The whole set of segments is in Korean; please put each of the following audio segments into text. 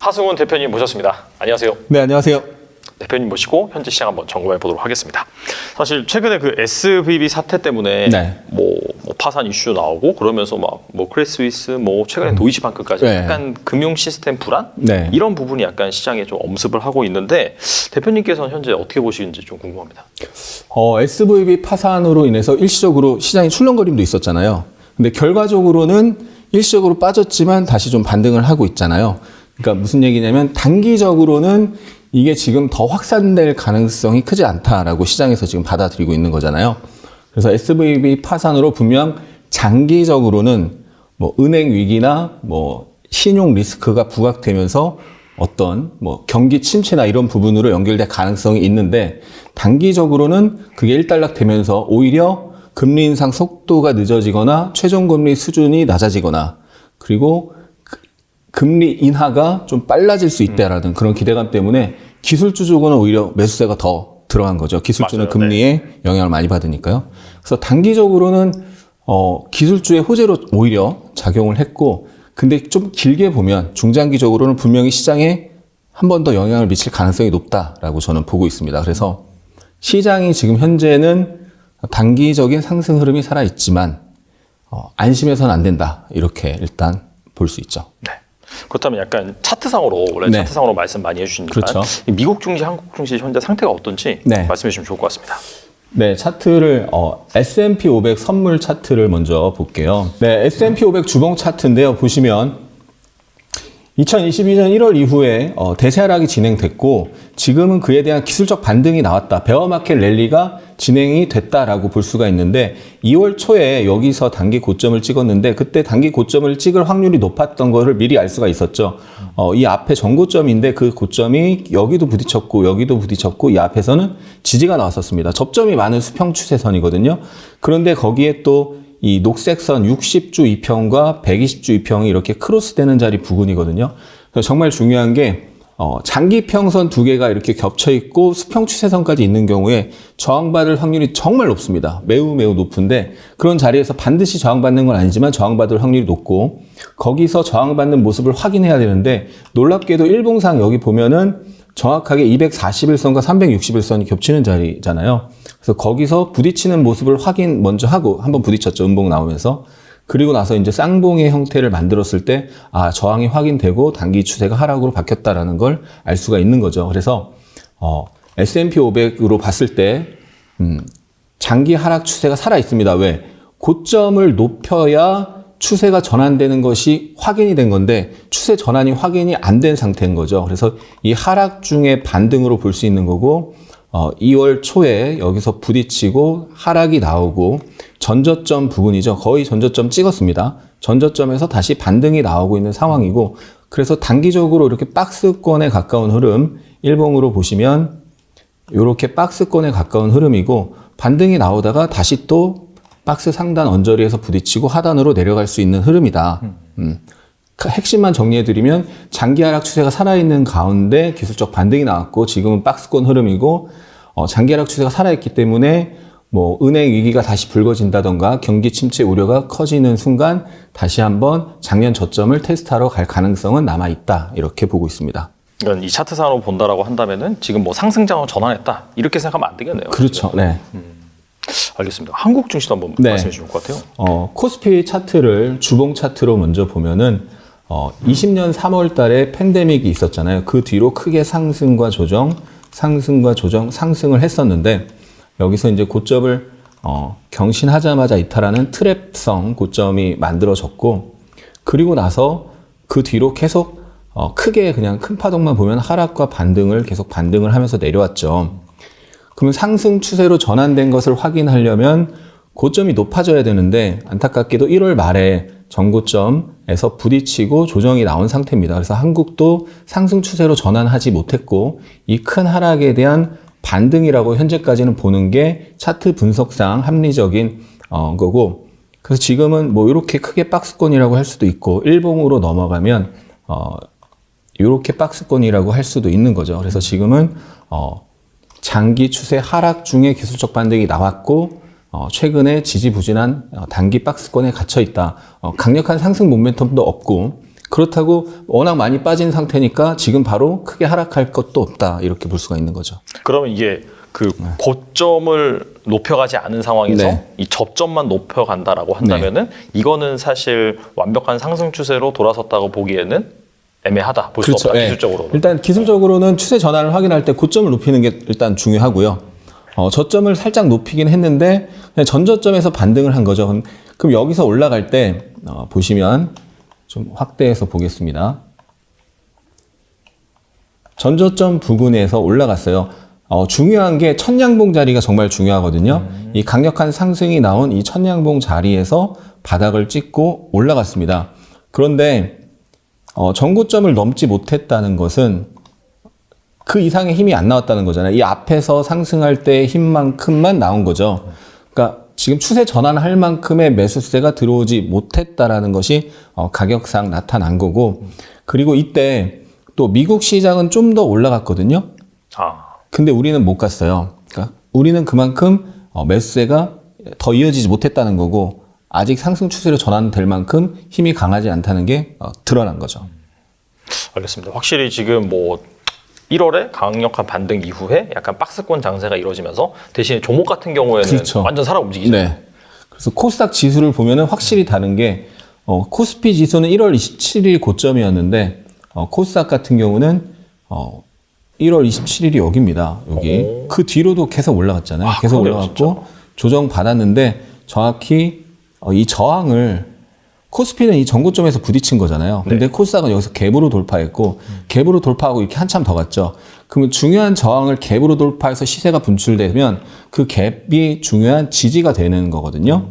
하승훈 대표님 모셨습니다. 안녕하세요. 네, 안녕하세요. 대표님 모시고 현재 시장 한번 점검해 보도록 하겠습니다. 사실 최근에 그 SVB 사태 때문에 뭐 파산 이슈 나오고 그러면서 막 뭐 크레스위스 최근에 도이치방크까지 약간 금융 시스템 불안 이런 부분이 약간 시장에 좀 엄습을 하고 있는데 대표님께서는 현재 어떻게 보시는지 좀 궁금합니다. SVB 파산으로 인해서 일시적으로 시장이 출렁거림도 있었잖아요. 근데 결과적으로는 일시적으로 빠졌지만 다시 좀 반등을 하고 있잖아요. 그러니까 무슨 얘기냐면 단기적으로는 이게 지금 더 확산될 가능성이 크지 않다라고 시장에서 지금 받아들이고 있는 거잖아요. 그래서 SVB 파산으로 분명 장기적으로는 뭐 은행 위기나 뭐 신용 리스크가 부각되면서 어떤 뭐 경기 침체나 이런 부분으로 연결될 가능성이 있는데 단기적으로는 그게 일단락되면서 오히려 금리 인상 속도가 늦어지거나 최종 금리 수준이 낮아지거나 그리고 금리 인하가 좀 빨라질 수 있다라는 그런 기대감 때문에 기술주 쪽은 오히려 매수세가 더 들어간 거죠. 기술주는 맞아요. 금리에 영향을 많이 받으니까요. 그래서 단기적으로는 기술주의 호재로 오히려 작용을 했고, 근데 좀 길게 보면 중장기적으로는 분명히 시장에 한 번 더 영향을 미칠 가능성이 높다라고 저는 보고 있습니다. 그래서 시장이 지금 현재는 단기적인 상승 흐름이 살아있지만 안심해서는 안 된다. 이렇게 일단 볼 수 있죠. 네. 그렇다면 약간 차트상으로 원래 차트상으로 말씀 많이 해주시니까 그렇죠. 미국 증시, 한국 증시 현재 상태가 어떤지 말씀해 주시면 좋을 것 같습니다. 네, 차트를 S&P 500 선물 차트를 먼저 볼게요. 네, S&P 500 주봉 차트인데요. 보시면 2022년 1월 이후에 대세 하락이 진행됐고 지금은 그에 대한 기술적 반등이 나왔다. 베어마켓 랠리가 진행이 됐다라고 볼 수가 있는데 2월 초에 여기서 단기 고점을 찍었는데 그때 단기 고점을 찍을 확률이 높았던 거를 미리 알 수가 있었죠. 이 앞에 전고점인데 그 고점이 여기도 부딪혔고 여기도 부딪혔고 이 앞에서는 지지가 나왔었습니다. 접점이 많은 수평 추세선이거든요. 그런데 거기에 또 이 녹색선 60주 이평과 120주 이평이 이렇게 크로스되는 자리 부근이거든요. 그래서 정말 중요한 게 장기 평선 두 개가 이렇게 겹쳐 있고 수평 추세선까지 있는 경우에 저항받을 확률이 정말 높습니다. 매우 높은데 그런 자리에서 반드시 저항받는 건 아니지만 저항받을 확률이 높고 거기서 저항받는 모습을 확인해야 되는데 놀랍게도 일봉상 여기 보면은 정확하게 241선과 361선이 겹치는 자리잖아요. 그래서 거기서 부딪히는 모습을 확인 먼저 하고 한번 부딪혔죠. 음봉 나오면서. 그리고 나서 이제 쌍봉의 형태를 만들었을 때 저항이 확인되고 단기 추세가 하락으로 바뀌었다라는 걸 알 수가 있는 거죠. 그래서 S&P 500으로 봤을 때 장기 하락 추세가 살아 있습니다. 왜? 고점을 높여야 추세가 전환되는 것이 확인이 된 건데 추세 전환이 확인이 안 된 상태인 거죠. 그래서 이 하락 중에 반등으로 볼 수 있는 거고 2월 초에 여기서 부딪히고 하락이 나오고 전저점 부분이죠. 거의 전저점 찍었습니다. 전저점에서 다시 반등이 나오고 있는 상황이고 그래서 단기적으로 이렇게 박스권에 가까운 흐름 일봉으로 보시면 이렇게 박스권에 가까운 흐름이고 반등이 나오다가 다시 또 박스 상단 언저리에서 부딪히고 하단으로 내려갈 수 있는 흐름이다. 핵심만 정리해드리면 장기 하락 추세가 살아있는 가운데 기술적 반등이 나왔고 지금은 박스권 흐름이고 장기 하락 추세가 살아있기 때문에 뭐 은행 위기가 다시 불거진다던가 경기 침체 우려가 커지는 순간 다시 한번 작년 저점을 테스트하러 갈 가능성은 남아있다. 이렇게 보고 있습니다. 그러니까 이 차트상으로 본다라고 한다면은 지금 뭐 상승장으로 전환했다. 이렇게 생각하면 안 되겠네요. 그렇죠. 네. 알겠습니다. 한국 증시도 한번 말씀해 주실 것 같아요. 코스피 차트를 주봉 차트로 먼저 보면은 20년 3월 달에 팬데믹이 있었잖아요. 그 뒤로 크게 상승과 조정, 상승을 했었는데 여기서 이제 고점을 경신하자마자 이탈하는 트랩성 고점이 만들어졌고 그리고 나서 그 뒤로 계속 크게 그냥 큰 파동만 보면 하락과 반등을 계속 반등을 하면서 내려왔죠. 그러면 상승 추세로 전환된 것을 확인하려면 고점이 높아져야 되는데 안타깝게도 1월 말에 전고점에서 부딪히고 조정이 나온 상태입니다. 그래서 한국도 상승 추세로 전환하지 못했고 이 큰 하락에 대한 반등이라고 현재까지는 보는 게 차트 분석상 합리적인 거고 그래서 지금은 뭐 이렇게 크게 박스권이라고 할 수도 있고 일봉으로 넘어가면 이렇게 박스권이라고 할 수도 있는 거죠. 그래서 지금은 장기 추세 하락 중에 기술적 반등이 나왔고 최근에 지지부진한 단기 박스권에 갇혀 있다. 강력한 상승 모멘텀도 없고 그렇다고 워낙 많이 빠진 상태니까 지금 바로 크게 하락할 것도 없다. 이렇게 볼 수가 있는 거죠. 그러면 이게 그 고점을 높여가지 않은 상황에서 네. 이 접점만 높여간다라고 한다면은 이거는 사실 완벽한 상승 추세로 돌아섰다고 보기에는 애매하다. 볼 수 그렇죠. 없다. 네. 기술적으로는. 일단 기술적으로는 추세 전환을 확인할 때 고점을 높이는 게 일단 중요하고요. 저점을 살짝 높이긴 했는데 그냥 전저점에서 반등을 한 거죠. 그럼 여기서 올라갈 때 보시면 좀 확대해서 보겠습니다. 전저점 부근에서 올라갔어요. 중요한 게 천양봉 자리가 정말 중요하거든요. 이 강력한 상승이 나온 이 천양봉 자리에서 바닥을 찍고 올라갔습니다. 그런데 전고점을 넘지 못했다는 것은 그 이상의 힘이 안 나왔다는 거잖아요. 이 앞에서 상승할 때의 힘만큼만 나온 거죠. 그러니까 지금 추세 전환할 만큼의 매수세가 들어오지 못했다라는 것이 가격상 나타난 거고, 그리고 이때 또 미국 시장은 좀 더 올라갔거든요. 근데 우리는 못 갔어요. 그러니까 우리는 그만큼 매수세가 더 이어지지 못했다는 거고, 아직 상승 추세로 전환될 만큼 힘이 강하지 않다는 게 드러난 거죠. 알겠습니다. 확실히 지금 뭐 1월에 강력한 반등 이후에 약간 박스권 장세가 이루어지면서 대신에 종목 같은 경우에는 그렇죠. 완전 살아 움직이죠. 네. 그래서 코스닥 지수를 보면은 확실히 다른 게 코스피 지수는 1월 27일 고점이었는데 코스닥 같은 경우는 1월 27일이 여기입니다. 여기. 그 뒤로도 계속 올라갔잖아요. 계속 그러네요, 올라갔고 진짜. 조정 받았는데 정확히 이 저항을 코스피는 이 전고점에서 부딪힌 거잖아요. 근데 코스닥은 여기서 갭으로 돌파했고 갭으로 돌파하고 이렇게 한참 더 갔죠. 그러면 중요한 저항을 갭으로 돌파해서 시세가 분출되면 그 갭이 중요한 지지가 되는 거거든요.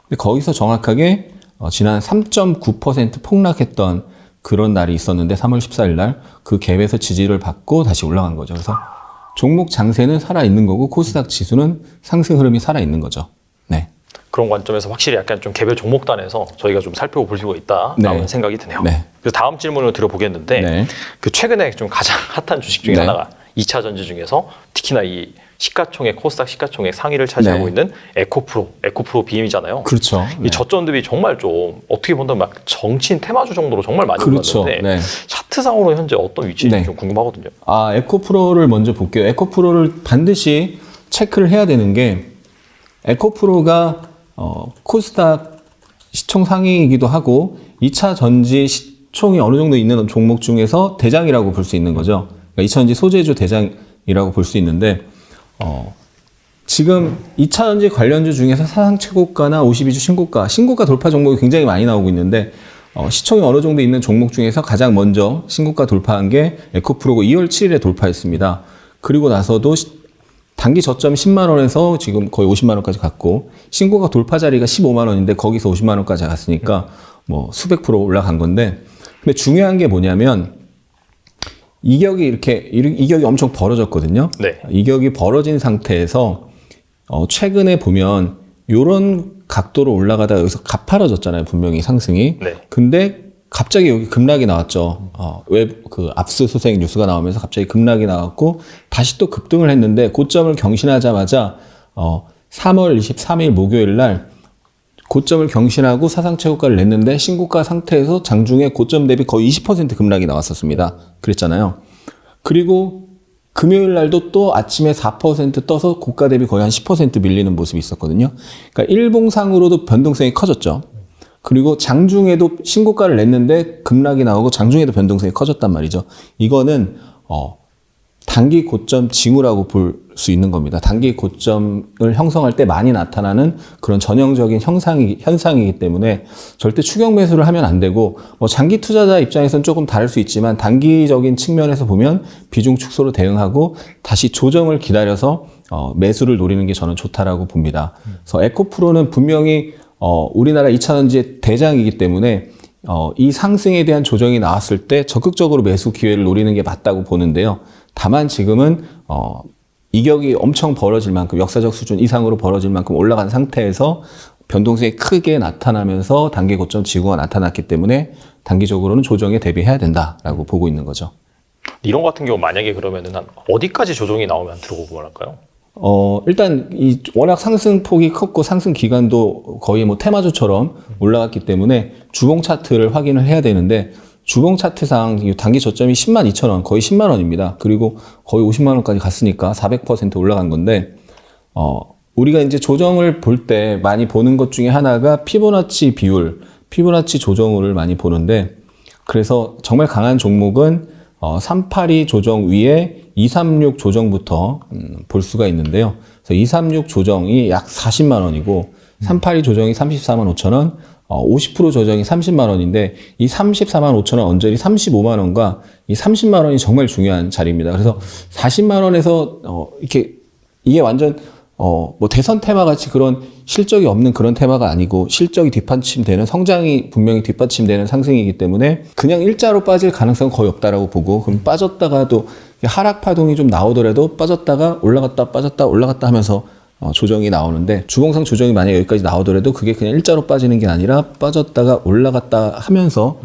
근데 거기서 정확하게 지난 3.9% 폭락했던 그런 날이 있었는데 3월 14일 날 그 갭에서 지지를 받고 다시 올라간 거죠. 그래서 종목 장세는 살아있는 거고 코스닥 지수는 상승 흐름이 살아있는 거죠. 네. 그런 관점에서 확실히 약간 좀 개별 종목단에서 저희가 좀 살펴볼 필요가 있다라는 네. 생각이 드네요. 네. 그래서 다음 질문을 드려보겠는데 네. 그 최근에 좀 가장 핫한 주식 중에 네. 하나가 2차 전지 중에서 특히나 이 시가총액 코스닥 시가총액 상위를 차지하고 네. 있는 에코프로 BM이잖아요. 그렇죠. 이 저점 대비 정말 좀 어떻게 본다면 막 정치인 테마주 정도로 정말 많이 그렇죠. 올랐는데 네. 차트상으로 현재 어떤 위치인지 네. 좀 궁금하거든요. 에코프로를 먼저 볼게요. 에코프로를 반드시 체크를 해야 되는 게 에코프로가 코스닥 시총 상위이기도 하고 2차 전지 시총이 어느 정도 있는 종목 중에서 대장이라고 볼 수 있는 거죠. 그러니까 2차 전지 소재주 대장이라고 볼 수 있는데 지금 2차 전지 관련주 중에서 사상 최고가나 52주 신고가 돌파 종목이 굉장히 많이 나오고 있는데 시총이 어느 정도 있는 종목 중에서 가장 먼저 신고가 돌파한 게 에코프로고 2월 7일에 돌파했습니다. 그리고 나서도 단기 저점 10만 원에서 지금 거의 50만 원까지 갔고 신고가 돌파 자리가 15만 원인데 거기서 50만 원까지 갔으니까 뭐 수백 프로 올라간 건데, 근데 중요한 게 뭐냐면 이격이 엄청 벌어졌거든요. 네. 이격이 벌어진 상태에서 최근에 보면 요런 각도로 올라가다가 여기서 가파라졌잖아요. 분명히 상승이. 네. 근데 갑자기 여기 급락이 나왔죠. 그 압수수색 뉴스가 나오면서 갑자기 급락이 나왔고 다시 또 급등을 했는데 고점을 경신하자마자 3월 23일 목요일 날 고점을 경신하고 사상 최고가를 냈는데 신고가 상태에서 장중에 고점 대비 거의 20% 급락이 나왔었습니다. 그랬잖아요. 그리고 금요일 날도 또 아침에 4% 떠서 고가 대비 거의 한 10% 밀리는 모습이 있었거든요. 그러니까 일봉상으로도 변동성이 커졌죠. 그리고 장중에도 신고가를 냈는데 급락이 나오고 장중에도 변동성이 커졌단 말이죠. 이거는 단기 고점 징후라고 볼 수 있는 겁니다. 단기 고점을 형성할 때 많이 나타나는 그런 전형적인 현상이기 때문에 절대 추격 매수를 하면 안 되고, 장기 투자자 입장에서는 조금 다를 수 있지만 단기적인 측면에서 보면 비중 축소로 대응하고 다시 조정을 기다려서 매수를 노리는 게 저는 좋다라고 봅니다. 그래서 에코프로는 분명히 우리나라 2차 전지의 대장이기 때문에 이 상승에 대한 조정이 나왔을 때 적극적으로 매수 기회를 노리는 게 맞다고 보는데요. 다만 지금은 이격이 엄청 벌어질 만큼 역사적 수준 이상으로 벌어질 만큼 올라간 상태에서 변동성이 크게 나타나면서 단기 고점 지구가 나타났기 때문에 단기적으로는 조정에 대비해야 된다라고 보고 있는 거죠. 이런 거 같은 경우 만약에 그러면은 한 어디까지 조정이 나오면 들어오고 할까요? 일단 워낙 상승폭이 컸고 상승 기간도 거의 테마주처럼 올라갔기 때문에 주봉 차트를 확인을 해야 되는데 주봉 차트상 이 단기 저점이 102,000원, 거의 10만 원입니다. 그리고 거의 50만 원까지 갔으니까 400% 올라간 건데, 우리가 이제 조정을 볼 때 많이 보는 것 중에 하나가 피보나치 비율, 피보나치 조정을 많이 보는데, 그래서 정말 강한 종목은 382 조정 위에 236 조정부터 볼 수가 있는데요. 그래서 236 조정이 약 40만 원이고 382 조정이 34만 5천 원, 50% 조정이 30만 원인데 이 34만 5천 원 언저리 35만 원과 이 30만 원이 정말 중요한 자리입니다. 그래서 40만 원에서 이렇게 이게 완전 뭐 대선 테마 같이 그런 실적이 없는 그런 테마가 아니고 실적이 뒷받침되는 성장이 분명히 뒷받침되는 상승이기 때문에 그냥 일자로 빠질 가능성은 거의 없다라고 보고 그럼 빠졌다가도 하락 파동이 좀 나오더라도 빠졌다가 올라갔다 빠졌다 올라갔다 하면서 조정이 나오는데 주봉상 조정이 만약에 여기까지 나오더라도 그게 그냥 일자로 빠지는 게 아니라 빠졌다가 올라갔다 하면서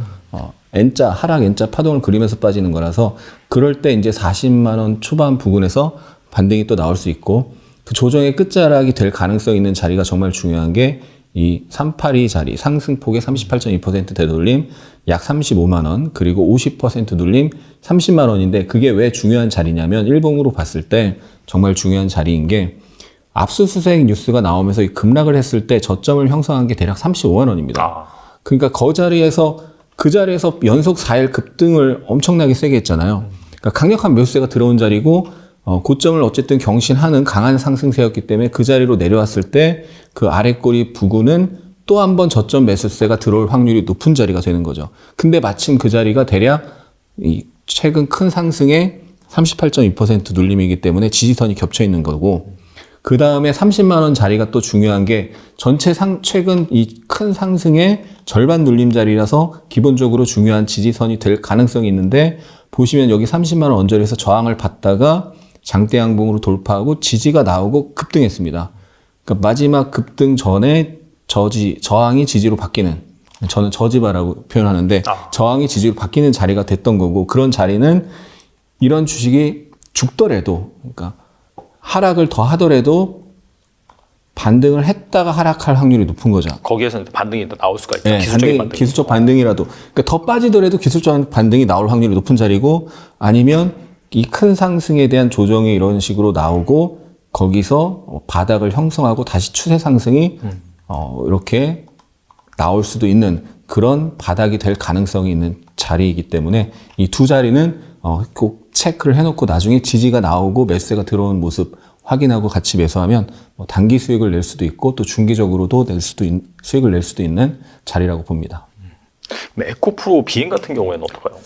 N자 하락 N자 파동을 그리면서 빠지는 거라서 그럴 때 이제 40만 원 초반 부근에서 반등이 또 나올 수 있고 그 조정의 끝자락이 될 가능성이 있는 자리가 정말 중요한 게 이 382 자리 상승폭의 38.2% 되돌림 약 35만 원 그리고 50% 눌림 30만 원인데 그게 왜 중요한 자리냐면 일봉으로 봤을 때 정말 중요한 자리인 게 압수수색 뉴스가 나오면서 이 급락을 했을 때 저점을 형성한 게 대략 35만 원입니다. 그러니까 그 자리에서 연속 4일 급등을 엄청나게 세게 했잖아요. 그러니까 강력한 매수세가 들어온 자리고 고점을 어쨌든 경신하는 강한 상승세였기 때문에 그 자리로 내려왔을 때 그 아래꼬리 부근은 또 한 번 저점 매수세가 들어올 확률이 높은 자리가 되는 거죠. 근데 마침 그 자리가 대략 이 최근 큰 상승의 38.2% 눌림이기 때문에 지지선이 겹쳐 있는 거고 그 다음에 30만 원 자리가 또 중요한 게 전체 최근 이 큰 상승의 절반 눌림 자리라서 기본적으로 중요한 지지선이 될 가능성이 있는데 보시면 여기 30만 원 언저리에서 저항을 받다가 장대 양봉으로 돌파하고 지지가 나오고 급등했습니다. 그러니까 마지막 급등 전에 저항이 지지로 바뀌는 저는 저지바라고 표현하는데 저항이 지지로 바뀌는 자리가 됐던 거고 그런 자리는 이런 주식이 죽더라도 그러니까 하락을 더 하더라도 반등을 했다가 하락할 확률이 높은 거죠. 거기에서는 반등이 나올 수가 있다. 네, 기술적 반등이라도 그러니까 더 빠지더라도 기술적 반등이 나올 확률이 높은 자리고 아니면 이 큰 상승에 대한 조정이 이런 식으로 나오고 거기서 바닥을 형성하고 다시 추세 상승이 이렇게 나올 수도 있는 그런 바닥이 될 가능성이 있는 자리이기 때문에 이 두 자리는 꼭 체크를 해놓고 나중에 지지가 나오고 매수세가 들어오는 모습 확인하고 같이 매수하면 단기 수익을 낼 수도 있고 또 중기적으로도 수익을 낼 수도 있는 자리라고 봅니다. 에코프로 BM 같은 경우에는 어떨까요?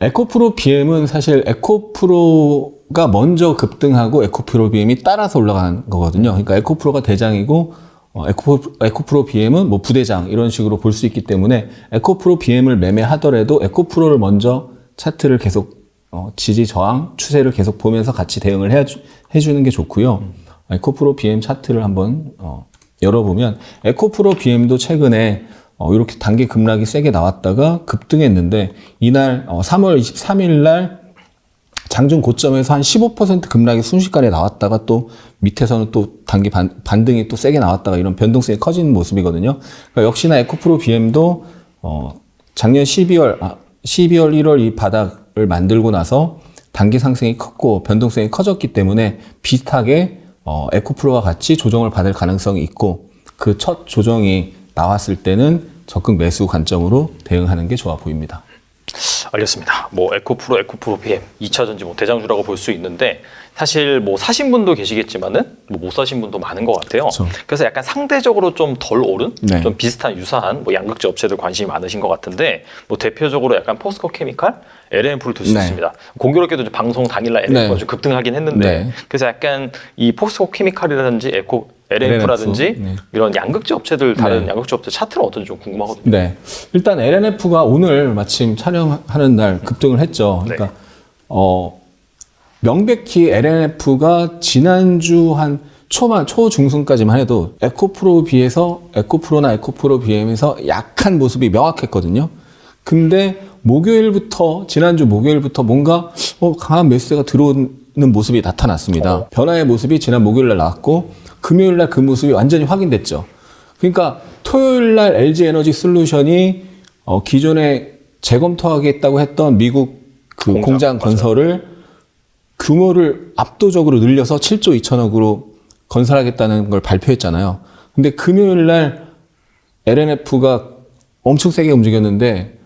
에코프로 BM은 사실 에코프로가 먼저 급등하고 에코프로 BM이 따라서 올라간 거거든요. 그러니까 에코프로가 대장이고 에코프로 BM은 뭐 부대장 이런 식으로 볼 수 있기 때문에 에코프로 BM을 매매하더라도 에코프로를 먼저 차트를 계속 지지 저항 추세를 계속 보면서 같이 대응을 해주는 게 좋고요. 에코프로 BM 차트를 한번 열어보면 에코프로 BM도 최근에 이렇게 단기 급락이 세게 나왔다가 급등했는데 이날 3월 23일 날 장중 고점에서 한 15% 급락이 순식간에 나왔다가 또 밑에서는 또 단기 반등이 또 세게 나왔다가 이런 변동성이 커지는 모습이거든요. 그러니까 역시나 에코프로 BM도 작년 12월, 1월 이 바닥을 만들고 나서 단기 상승이 컸고 변동성이 커졌기 때문에 비슷하게 에코프로와 같이 조정을 받을 가능성이 있고 그 첫 조정이 나왔을 때는 적극 매수 관점으로 대응하는 게 좋아 보입니다. 알겠습니다. 뭐 에코프로 BM 2차전지 뭐 대장주라고 볼 수 있는데 사실 뭐 사신 분도 계시겠지만은 뭐 못 사신 분도 많은 것 같아요. 그렇죠. 그래서 약간 상대적으로 좀 덜 오른, 네. 좀 비슷한 유사한 뭐 양극재 업체들 관심이 많으신 것 같은데 뭐 대표적으로 약간 포스코 케미칼, LNF를 들 수 있습니다. 공교롭게도 방송 당일날 LNF가 좀 급등하긴 했는데 그래서 약간 이 포스코 케미칼이라든지 LNF라든지 이런 양극재 업체들 다른 양극재 업체 차트는 어떤지 좀 궁금하거든요. 네, 일단 LNF가 오늘 마침 촬영하는 날 급등을 했죠. 그러니까 명백히 LNF가 지난주 한 초중순까지만 해도 에코프로 비해서 에코프로나 에코프로 BM에서 약한 모습이 명확했거든요. 근데 지난주 목요일부터 뭔가 강한 매수세가 들어오는 모습이 나타났습니다. 변화의 모습이 지난 목요일 날 나왔고 금요일 날 그 모습이 완전히 확인됐죠. 그러니까 토요일 날 LG 에너지 솔루션이 기존에 재검토하겠다고 했던 미국 그 공장 건설을 규모를 압도적으로 늘려서 7조 2천억으로 건설하겠다는 걸 발표했잖아요. 근데 금요일 날 LNF가 엄청 세게 움직였는데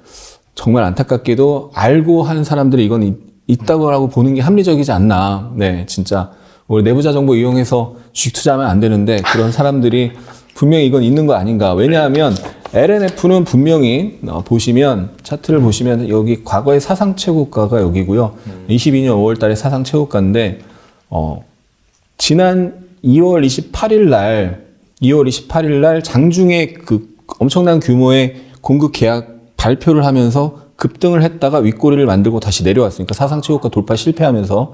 정말 안타깝게도 알고 한 사람들이 이건 있다고 보는 게 합리적이지 않나. 네, 진짜 우리 내부자 정보 이용해서 주식 투자하면 안 되는데 그런 사람들이 분명히 이건 있는 거 아닌가. 왜냐하면 LNF는 분명히 보시면 차트를 보시면 여기 과거의 사상 최고가가 여기고요. 22년 5월 달에 사상 최고가인데 지난 2월 28일 날 장중에 그 엄청난 규모의 공급 계약 발표를 하면서 급등을 했다가 윗꼬리를 만들고 다시 내려왔으니까 사상 최고가 돌파 실패하면서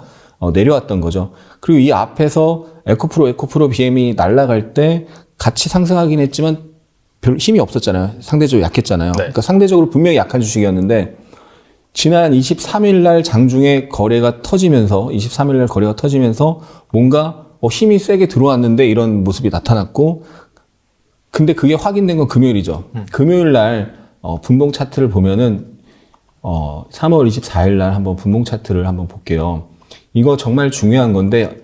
내려왔던 거죠. 그리고 이 앞에서 에코프로 BM이 날아갈 때 같이 상승하긴 했지만 별 힘이 없었잖아요. 상대적으로 약했잖아요. 네. 그러니까 상대적으로 분명히 약한 주식이었는데 지난 23일 날 장중에 거래가 터지면서 뭔가 힘이 세게 들어왔는데 이런 모습이 나타났고 근데 그게 확인된 건 금요일이죠. 금요일 날 분봉 차트를 보면은 3월 24일 날 한번 분봉 차트를 한번 볼게요. 이거 정말 중요한 건데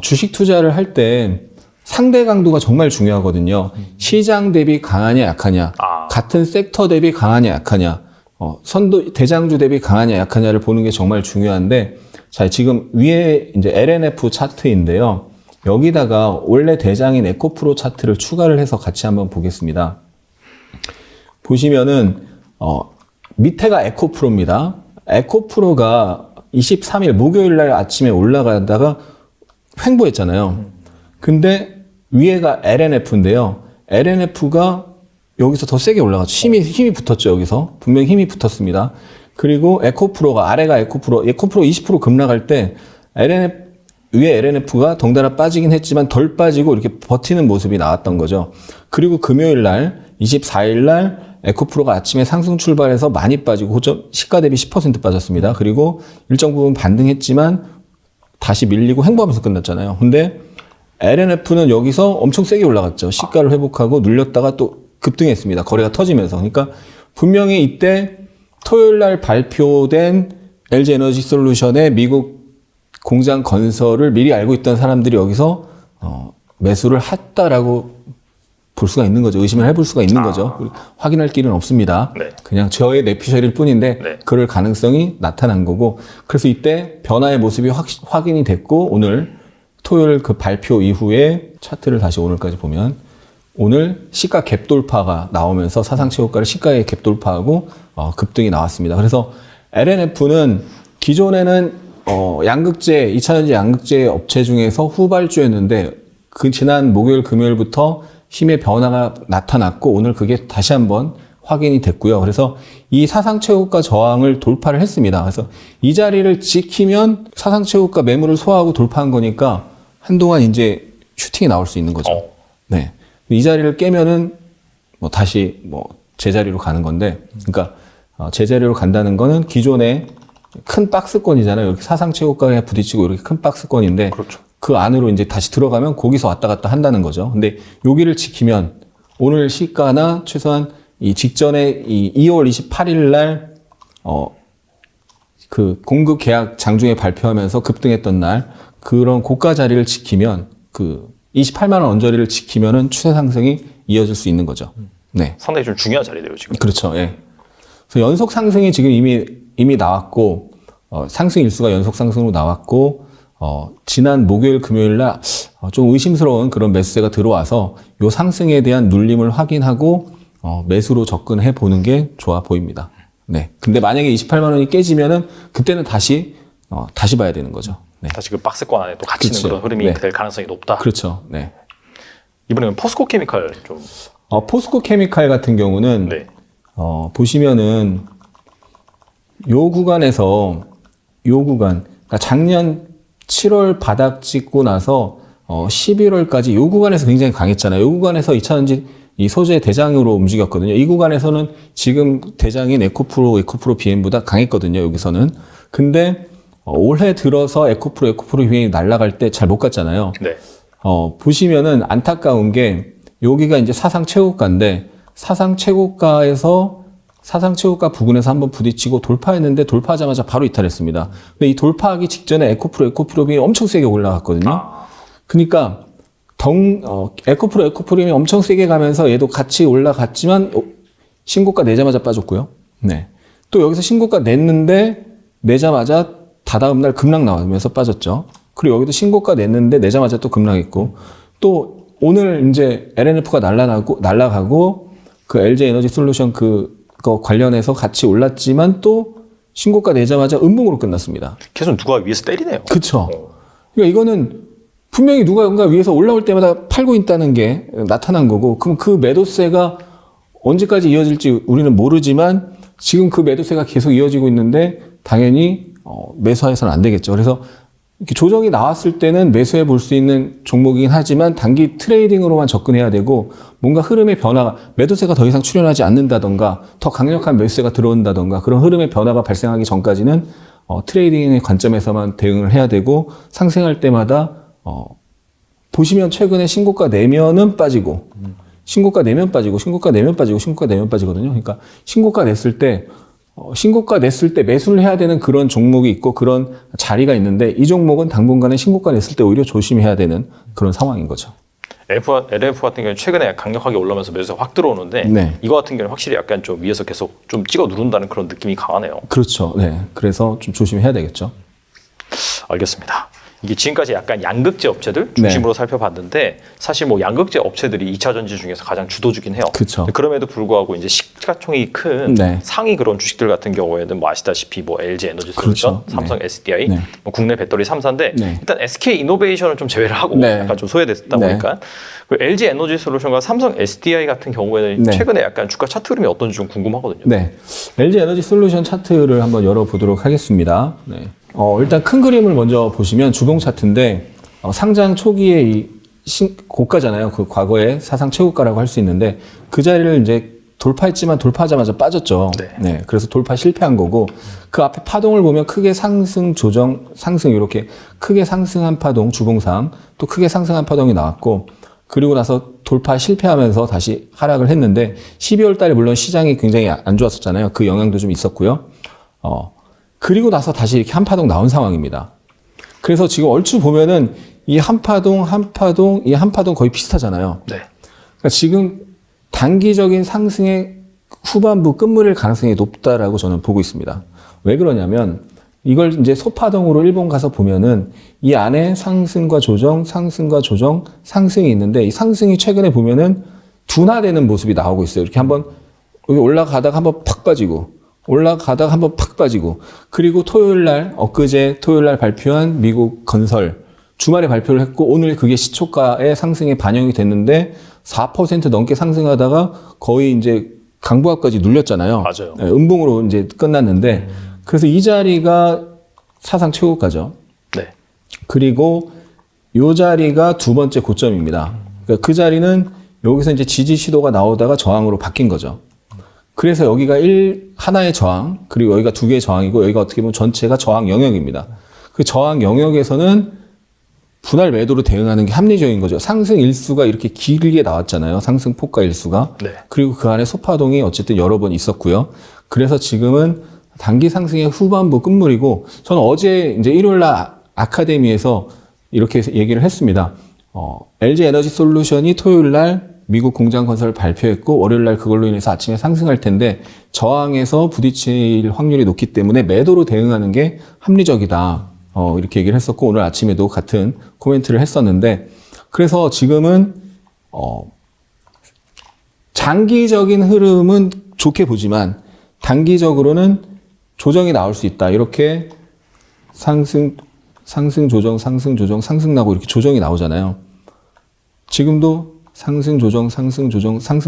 주식 투자를 할 때 상대 강도가 정말 중요하거든요. 시장 대비 강하냐 약하냐, 같은 섹터 대비 강하냐 약하냐, 선도 대장주 대비 강하냐 약하냐를 보는 게 정말 중요한데, 자 지금 위에 이제 LNF 차트인데요. 여기다가 원래 대장인 에코프로 차트를 추가를 해서 같이 한번 보겠습니다. 보시면은 밑에가 에코프로입니다. 에코프로가 23일 목요일 날 아침에 올라가다가 횡보했잖아요. 근데 위에가 LNF인데요. LNF가 여기서 더 세게 올라갔죠. 힘이 붙었죠, 여기서. 분명히 힘이 붙었습니다. 그리고 에코프로가, 아래가 에코프로 20% 급락할 때 위에 LNF가 덩달아 빠지긴 했지만 덜 빠지고 이렇게 버티는 모습이 나왔던 거죠. 그리고 금요일 날, 24일 날 에코프로가 아침에 상승 출발해서 많이 빠지고 시가 대비 10% 빠졌습니다. 그리고 일정 부분 반등했지만 다시 밀리고 횡보하면서 끝났잖아요. 근데 LNF는 여기서 엄청 세게 올라갔죠. 시가를 회복하고 눌렸다가 또 급등했습니다. 거래가 터지면서. 그러니까 분명히 이때 토요일 날 발표된 LG 에너지 솔루션의 미국 공장 건설을 미리 알고 있던 사람들이 여기서 매수를 했다라고 볼 수가 있는 거죠. 의심을 해볼 수가 있는 거죠. 확인할 길은 없습니다. 네. 그냥 저의 내피셜일 뿐인데 네. 그럴 가능성이 나타난 거고, 그래서 이때 변화의 모습이 확인이 됐고, 오늘 토요일 그 발표 이후에 차트를 다시 오늘까지 보면 오늘 시가 갭 돌파가 나오면서 사상 최고가를 시가에 갭 돌파하고 급등이 나왔습니다. 그래서 LNF는 기존에는 양극재, 2차전지 양극재 업체 중에서 후발주였는데 그 지난 목요일 금요일부터 힘의 변화가 나타났고 오늘 그게 다시 한번 확인이 됐고요. 그래서 이 사상 최고가 저항을 돌파를 했습니다. 그래서 이 자리를 지키면 사상 최고가 매물을 소화하고 돌파한 거니까 한동안 이제 슈팅이 나올 수 있는 거죠. 네. 이 자리를 깨면은 다시 제자리로 가는 건데, 그러니까 제자리로 간다는 거는 기존에 큰 박스권이잖아요. 이렇게 사상 최고가에 부딪히고 이렇게 큰 박스권인데, 그렇죠. 그 안으로 이제 다시 들어가면 거기서 왔다 갔다 한다는 거죠. 근데 여기를 지키면 오늘 시가나 최소한 이 직전에 이 2월 28일 날 그 공급 계약 장중에 발표하면서 급등했던 날 그런 고가 자리를 지키면 그 28만 원 언저리를 지키면은 추세 상승이 이어질 수 있는 거죠. 네. 상당히 좀 중요한 자리네요, 지금. 그렇죠. 예. 그래서 연속 상승이 지금 이미 나왔고 상승 일수가 연속 상승으로 나왔고 지난 목요일 금요일 날 좀 의심스러운 그런 매수세가 들어와서 요 상승에 대한 눌림을 확인하고 매수로 접근해 보는 게 좋아 보입니다. 네. 근데 만약에 28만 원이 깨지면은 그때는 다시 봐야 되는 거죠. 네. 다시 그 박스권 안에 또 갇히는 그렇죠. 그런 흐름이 네. 될 가능성이 높다. 그렇죠. 네. 이번에는 포스코 케미칼 좀. 포스코 케미칼 같은 경우는 네. 보시면은 요 구간 그러니까 작년 7월 바닥 찍고 나서 11월까지 요 구간에서 굉장히 강했잖아요. 요 구간에서 2차전지 이 소재 대장으로 움직였거든요. 이 구간에서는 지금 대장인 에코프로 BM보다 강했거든요. 여기서는. 근데 올해 들어서 에코프로 BM이 날아갈 때 잘 못 갔잖아요. 네. 보시면은 안타까운 게 여기가 이제 사상 최고가인데 사상 최고가에서 사상 최고가 부근에서 한번 부딪히고 돌파했는데 돌파하자마자 바로 이탈했습니다. 근데 이 돌파하기 직전에 에코프로빈이 엄청 세게 올라갔거든요. 그러니까 에코프로빈이 엄청 세게 가면서 얘도 같이 올라갔지만 신고가 내자마자 빠졌고요. 네. 또 여기서 신고가 냈는데 내자마자 다다음 날 급락 나오면서 빠졌죠. 그리고 여기도 신고가 냈는데 내자마자 또 급락했고 또 오늘 이제 LNF가 날아가고 그 LG 에너지 솔루션 그거 관련해서 같이 올랐지만 또 신고가 내자마자 음봉으로 끝났습니다. 계속 누가 위에서 때리네요. 그렇죠. 그러니까 이거는 분명히 누가 위에서 올라올 때마다 팔고 있다는 게 나타난 거고, 그럼 그 매도세가 언제까지 이어질지 우리는 모르지만 지금 그 매도세가 계속 이어지고 있는데 당연히 매수해서는 안 되겠죠. 그래서 이렇게 조정이 나왔을 때는 매수해 볼 수 있는 종목이긴 하지만 단기 트레이딩으로만 접근해야 되고, 뭔가 흐름의 변화가, 매도세가 더 이상 출현하지 않는다던가 더 강력한 매수세가 들어온다던가 그런 흐름의 변화가 발생하기 전까지는 트레이딩의 관점에서만 대응을 해야 되고, 상승할 때마다 보시면 최근에 신고가 내면은 빠지고 신고가 내면 빠지고 신고가 내면 빠지고 신고가 내면 빠지거든요. 그러니까 신고가 냈을 때 매수를 해야 되는 그런 종목이 있고 그런 자리가 있는데, 이 종목은 당분간은 신고가 냈을 때 오히려 조심해야 되는 그런 상황인 거죠. LNF 같은 경우는 최근에 강력하게 올라오면서 매수가 확 들어오는데 네. 이거 같은 경우는 확실히 약간 좀 위에서 계속 좀 찍어 누른다는 그런 느낌이 강하네요. 그렇죠. 네. 그래서 좀 조심해야 되겠죠. 알겠습니다. 이게 지금까지 약간 양극재 업체들 중심으로 살펴봤는데, 사실 뭐 양극재 업체들이 2차 전지 중에서 가장 주도주긴 해요. 그쵸. 그럼에도 불구하고 이제 시가총액이 큰 상위 그런 주식들 같은 경우에는 뭐 아시다시피 뭐 LG 에너지 솔루션, 삼성 SDI, 뭐 국내 배터리 3사인데 일단 SK 이노베이션은 좀 제외를 하고 약간 좀 소외됐다 보니까 그 LG 에너지 솔루션과 삼성 SDI 같은 경우에는 최근에 약간 주가 차트 흐름이 어떤지 좀 궁금하거든요. 네. LG 에너지 솔루션 차트를 한번 열어보도록 하겠습니다. 네. 일단 큰 그림을 먼저 보시면 주봉 차트인데, 상장 초기에 이 고가잖아요. 그 과거에 사상 최고가라고 할 수 있는데 그 자리를 이제 돌파했지만 돌파하자마자 빠졌죠. 네. 그래서 돌파 실패한 거고, 그 앞에 파동을 보면 크게 상승, 조정, 상승 이렇게 크게 상승한 파동, 주봉상 또 크게 상승한 파동이 나왔고, 그리고 나서 돌파 실패하면서 다시 하락을 했는데 12월 달에 물론 시장이 굉장히 안 좋았었잖아요. 그 영향도 좀 있었고요. 그리고 나서 다시 이렇게 한 파동 나온 상황입니다. 그래서 지금 얼추 보면은 이 한 파동 거의 비슷하잖아요. 네. 그러니까 지금 단기적인 상승의 후반부 끝물일 가능성이 높다라고 저는 보고 있습니다. 왜 그러냐면 이걸 이제 소파동으로 일본 가서 보면은 이 안에 상승과 조정, 상승이 있는데, 이 상승이 최근에 보면은 둔화되는 모습이 나오고 있어요. 이렇게 한번 여기 올라가다가 한번 팍 빠지고 올라가다가 한번 팍 빠지고, 그리고 엊그제 토요일 날 발표한 미국 건설 주말에 발표를 했고, 오늘 그게 시초가의 상승에 반영이 됐는데 4% 넘게 상승하다가 거의 이제 강보합까지 눌렸잖아요. 맞아요. 네, 음봉으로 이제 끝났는데, 그래서 이 자리가 사상 최고가죠. 네. 그리고 이 자리가 두 번째 고점입니다. 그러니까 그 자리는 여기서 이제 지지 시도가 나오다가 저항으로 바뀐 거죠. 그래서 여기가 하나의 저항, 그리고 여기가 두 개의 저항이고, 여기가 어떻게 보면 전체가 저항 영역입니다. 그 저항 영역에서는 분할 매도로 대응하는 게 합리적인 거죠. 상승 일수가 이렇게 길게 나왔잖아요. 상승 폭과 일수가. 네. 그리고 그 안에 소파동이 어쨌든 여러 번 있었고요. 그래서 지금은 단기 상승의 후반부 끝물이고, 저는 어제 이제 일요일 날 아카데미에서 이렇게 얘기를 했습니다. LG 에너지 솔루션이 토요일 날 미국 공장 건설을 발표했고, 월요일 날 그걸로 인해서 아침에 상승할 텐데 저항에서 부딪힐 확률이 높기 때문에 매도로 대응하는 게 합리적이다. 이렇게 얘기를 했었고, 오늘 아침에도 같은 코멘트를 했었는데, 그래서 지금은 장기적인 흐름은 좋게 보지만 단기적으로는 조정이 나올 수 있다. 이렇게 상승 조정, 상승 나고 이렇게 조정이 나오잖아요. 지금도 상승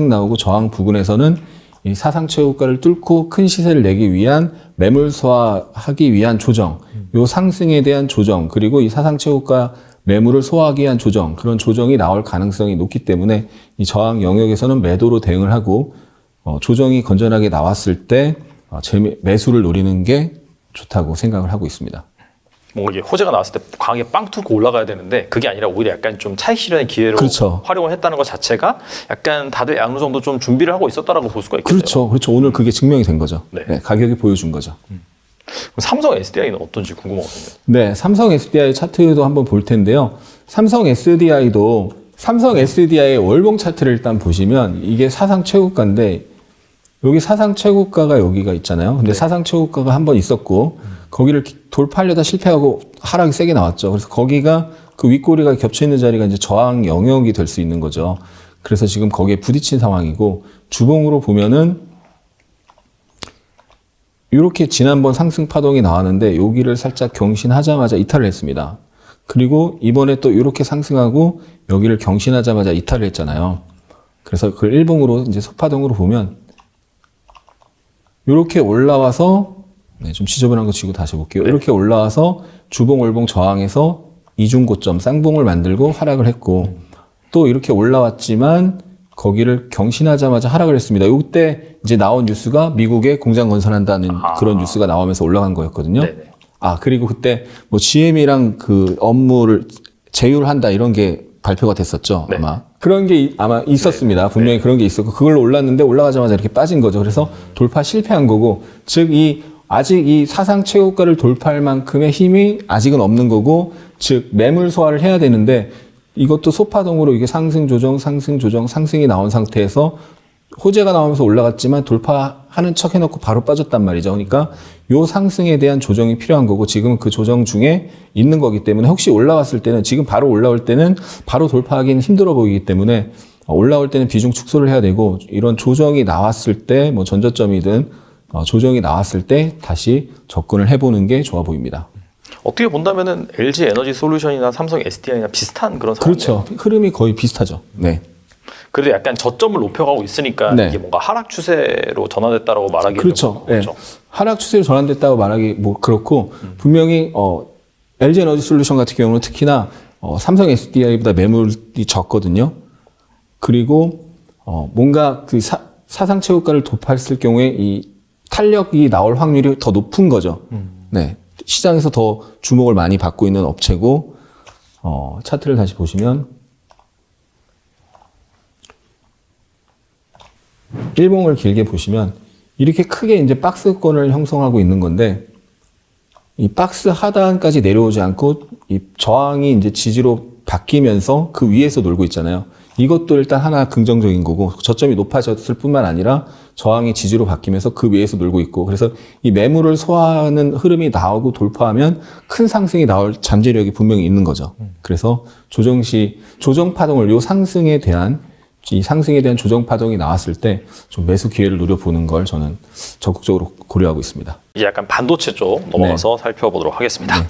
나오고, 저항 부근에서는 이 사상 최고가를 뚫고 큰 시세를 내기 위한 매물 소화하기 위한 조정, 요 상승에 대한 조정, 그리고 이 사상 최고가 매물을 소화하기 위한 조정, 그런 조정이 나올 가능성이 높기 때문에 이 저항 영역에서는 매도로 대응을 하고, 조정이 건전하게 나왔을 때 매수를 노리는 게 좋다고 생각을 하고 있습니다. 뭔가 이게 호재가 나왔을 때 강하게 빵 뚫고 올라가야 되는데 그게 아니라 오히려 약간 좀 차익 실현의 기회로 그렇죠. 활용을 했다는 것 자체가 약간 다들 어느 정도 좀 준비를 하고 있었다라고 볼 수가 있겠네요. 그렇죠. 그렇죠. 오늘 그게 증명이 된 거죠. 네. 네, 가격이 보여준 거죠. 삼성 SDI는 어떤지 궁금하거든요. 네, 삼성 SDI 차트도 한번 볼 텐데요. 삼성 SDI의 월봉 차트를 일단 보시면 이게 사상 최고가인데 여기 사상 최고가가 여기가 있잖아요. 근데 사상 최고가가 한 번 있었고 거기를 돌파하려다 실패하고 하락이 세게 나왔죠. 그래서 거기가 그 윗꼬리가 겹쳐 있는 자리가 이제 저항 영역이 될 수 있는 거죠. 그래서 지금 거기에 부딪힌 상황이고 주봉으로 보면은 이렇게 지난번 상승 파동이 나왔는데 여기를 살짝 경신하자마자 이탈을 했습니다. 그리고 이번에 또 이렇게 상승하고 여기를 경신하자마자 이탈을 했잖아요. 그래서 그 일봉으로 이제 소파동으로 보면 이렇게 올라와서 네, 좀 지저분한 거 지고 다시 볼게요. 이렇게 올라와서 주봉 월봉 저항에서 이중 고점 쌍봉을 만들고 하락을 했고 또 이렇게 올라왔지만 거기를 경신하자마자 하락을 했습니다. 이때 이제 나온 뉴스가 미국에 공장 건설한다는 그런 뉴스가 나오면서 올라간 거였거든요. 네네. 그리고 그때 뭐 GM이랑 그 업무를 제휴한다 이런 게 발표가 됐었죠. 네. 아마. 그런 게 아마 있었습니다. 분명히 그런 게 있었고 그걸로 올랐는데 올라가자마자 이렇게 빠진 거죠. 그래서 돌파 실패한 거고 즉 아직 이 사상 최고가를 돌파할 만큼의 힘이 아직은 없는 거고 즉 매물 소화를 해야 되는데 이것도 소파동으로 이게 상승 조정 상승이 나온 상태에서 호재가 나오면서 올라갔지만 돌파하는 척 해놓고 바로 빠졌단 말이죠. 그러니까 요 상승에 대한 조정이 필요한 거고 지금은 그 조정 중에 있는 거기 때문에 혹시 올라왔을 때는 지금 바로 올라올 때는 바로 돌파하기는 힘들어 보이기 때문에 올라올 때는 비중 축소를 해야 되고 이런 조정이 나왔을 때 뭐 전저점이든 조정이 나왔을 때 다시 접근을 해보는 게 좋아 보입니다. 어떻게 본다면은 LG 에너지 솔루션이나 삼성 SDI나 비슷한 그런 상황이네요. 그렇죠. 흐름이 거의 비슷하죠. 네. 그래도 약간 저점을 높여가고 있으니까 네. 이게 뭔가 하락 추세로 전환됐다라고 말하기 그렇죠. 네. 그렇죠. 하락 추세로 전환됐다고 말하기 뭐 그렇고 분명히 LG 에너지 솔루션 같은 경우는 특히나 삼성 SDI보다 매물이 적거든요. 그리고 뭔가 그 사상 최고가를 돌파했을 경우에 이 탄력이 나올 확률이 더 높은 거죠. 네. 시장에서 더 주목을 많이 받고 있는 업체고 차트를 다시 보시면 일봉을 길게 보시면 이렇게 크게 이제 박스권을 형성하고 있는 건데 이 박스 하단까지 내려오지 않고 이 저항이 이제 지지로 바뀌면서 그 위에서 놀고 있잖아요. 이것도 일단 하나 긍정적인 거고 저점이 높아졌을 뿐만 아니라 저항이 지지로 바뀌면서 그 위에서 놀고 있고 그래서 이 매물을 소화하는 흐름이 나오고 돌파하면 큰 상승이 나올 잠재력이 분명히 있는 거죠. 그래서 조정 파동을 이 상승에 대한 조정 파동이 나왔을 때 좀 매수 기회를 노려보는 걸 저는 적극적으로 고려하고 있습니다. 이제 약간 반도체 쪽 넘어가서 살펴보도록 하겠습니다. 네.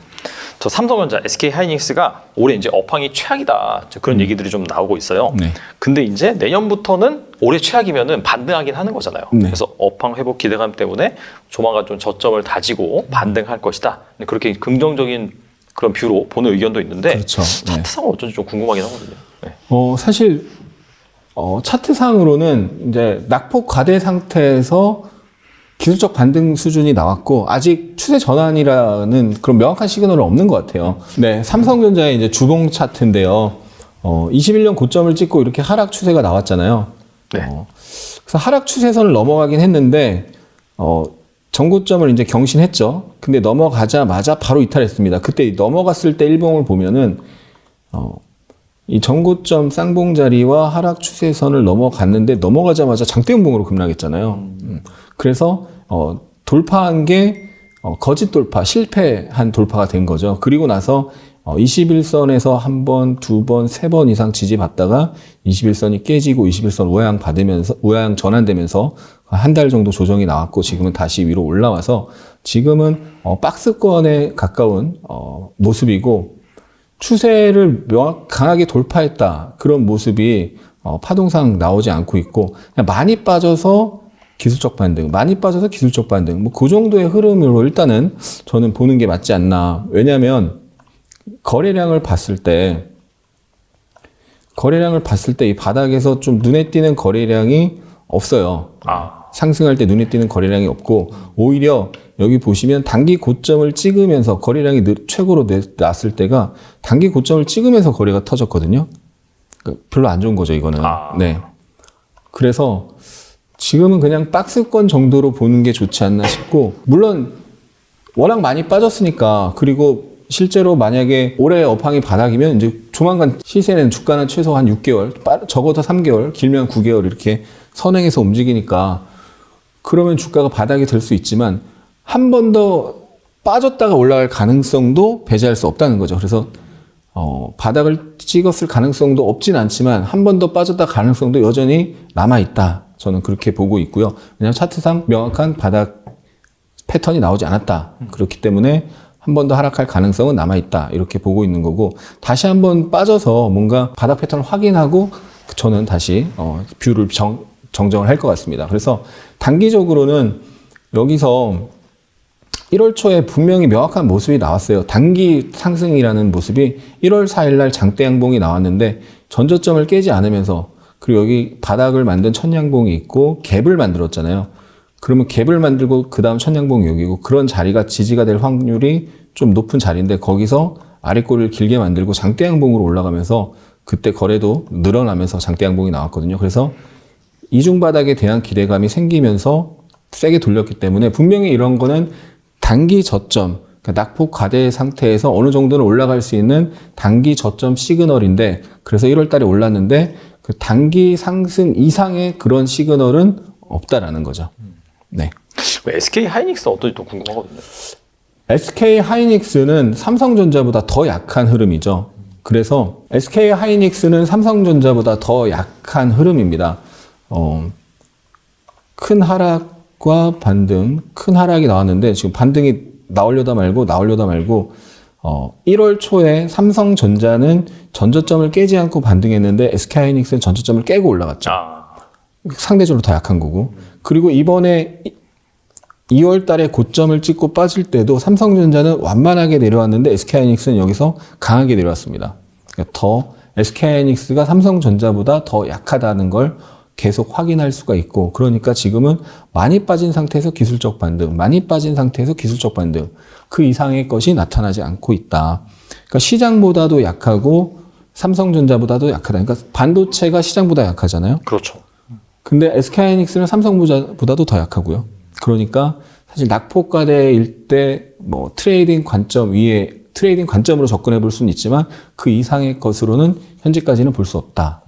저 삼성전자, SK하이닉스가 올해 이제 업황이 최악이다 그런 얘기들이 좀 나오고 있어요. 네. 근데 이제 내년부터는 올해 최악이면은 반등하긴 하는 거잖아요. 네. 그래서 업황 회복 기대감 때문에 조만간 좀 저점을 다지고 반등할 것이다. 그렇게 긍정적인 그런 뷰로 보는 의견도 있는데 그렇죠. 차트상은 어쩐지 좀 궁금하긴 하거든요. 네. 사실 차트상으로는 이제 낙폭 과대 상태에서 기술적 반등 수준이 나왔고 아직 추세 전환이라는 그런 명확한 시그널은 없는 것 같아요. 네, 삼성전자의 이제 주봉 차트인데요. 21년 고점을 찍고 이렇게 하락 추세가 나왔잖아요. 네. 그래서 하락 추세선을 넘어가긴 했는데 전고점을 이제 경신했죠. 근데 넘어가자마자 바로 이탈했습니다. 그때 넘어갔을 때 일봉을 보면은 이 전고점 쌍봉 자리와 하락 추세선을 넘어갔는데 넘어가자마자 장대음봉으로 급락했잖아요. 그래서 돌파한 게 거짓 돌파, 실패한 돌파가 된 거죠. 그리고 나서 21선에서 한 번, 두 번, 세 번 이상 지지받다가 21선이 깨지고 21선 우하향 전환되면서 한 달 정도 조정이 나왔고 지금은 다시 위로 올라와서 지금은 박스권에 가까운 모습이고 추세를 강하게 돌파했다. 그런 모습이 파동상 나오지 않고 있고 그냥 많이 빠져서 기술적 반등, 많이 빠져서 기술적 반등. 뭐 그 정도의 흐름으로 일단은 저는 보는 게 맞지 않나. 왜냐하면 거래량을 봤을 때 이 바닥에서 좀 눈에 띄는 거래량이 없어요. 상승할 때 눈에 띄는 거래량이 없고 오히려 여기 보시면 단기 고점을 찍으면서 거래량이 최고로 났을 때가 단기 고점을 찍으면서 거래가 터졌거든요. 그러니까 별로 안 좋은 거죠, 이거는. 네. 그래서 지금은 그냥 박스권 정도로 보는 게 좋지 않나 싶고, 물론 워낙 많이 빠졌으니까, 그리고 실제로 만약에 올해 업황이 바닥이면 이제 조만간 시세는 주가는 최소 한 6개월, 적어도 3개월, 길면 9개월 이렇게 선행해서 움직이니까 그러면 주가가 바닥이 될 수 있지만 한 번 더 빠졌다가 올라갈 가능성도 배제할 수 없다는 거죠. 그래서 바닥을 찍었을 가능성도 없진 않지만 한 번 더 빠졌다 가능성도 여전히 남아있다. 저는 그렇게 보고 있고요. 왜냐하면 차트상 명확한 바닥 패턴이 나오지 않았다. 그렇기 때문에 한 번 더 하락할 가능성은 남아있다. 이렇게 보고 있는 거고, 다시 한번 빠져서 뭔가 바닥 패턴을 확인하고 저는 다시 뷰를 정정을 할 것 같습니다. 그래서 단기적으로는 여기서 1월 초에 분명히 명확한 모습이 나왔어요. 단기 상승이라는 모습이 1월 4일 날 장대 양봉이 나왔는데 전저점을 깨지 않으면서, 그리고 여기 바닥을 만든 천양봉이 있고 갭을 만들었잖아요. 그러면 갭을 만들고 그 다음 천양봉이 여기고, 그런 자리가 지지가 될 확률이 좀 높은 자리인데 거기서 아랫꼬리를 길게 만들고 장대 양봉으로 올라가면서 그때 거래도 늘어나면서 장대 양봉이 나왔거든요. 그래서 이중 바닥에 대한 기대감이 생기면서 세게 돌렸기 때문에 분명히 이런 거는 단기 저점, 그러니까 낙폭 과대 상태에서 어느 정도는 올라갈 수 있는 단기 저점 시그널인데, 그래서 1월 달에 올랐는데 그 단기 상승 이상의 그런 시그널은 없다라는 거죠. 네. SK 하이닉스는 어떨지 또 궁금하거든요. SK 하이닉스는 삼성전자보다 더 약한 흐름이죠. 그래서 SK 하이닉스는 삼성전자보다 더 약한 흐름입니다. 큰 하락과 반등, 큰 하락이 나왔는데 지금 반등이 나오려다 말고 1월 초에 삼성전자는 전저점을 깨지 않고 반등했는데 SK 하이닉스는 전저점을 깨고 올라갔죠. 상대적으로 더 약한 거고. 그리고 이번에 2월 달에 고점을 찍고 빠질 때도 삼성전자는 완만하게 내려왔는데 SK 하이닉스는 여기서 강하게 내려왔습니다. 그러니까 더 SK 하이닉스가 삼성전자보다 더 약하다는 걸 계속 확인할 수가 있고, 그러니까 지금은 많이 빠진 상태에서 기술적 반등, 많이 빠진 상태에서 기술적 반등, 그 이상의 것이 나타나지 않고 있다. 그러니까 시장보다도 약하고 삼성전자보다도 약하다. 그러니까 반도체가 시장보다 약하잖아요. 그렇죠. 근데 SK하이닉스는 삼성보다도 더 약하고요. 그러니까 사실 낙폭과대일 때 뭐 트레이딩 관점으로 접근해 볼 수는 있지만 그 이상의 것으로는 현재까지는 볼 수 없다.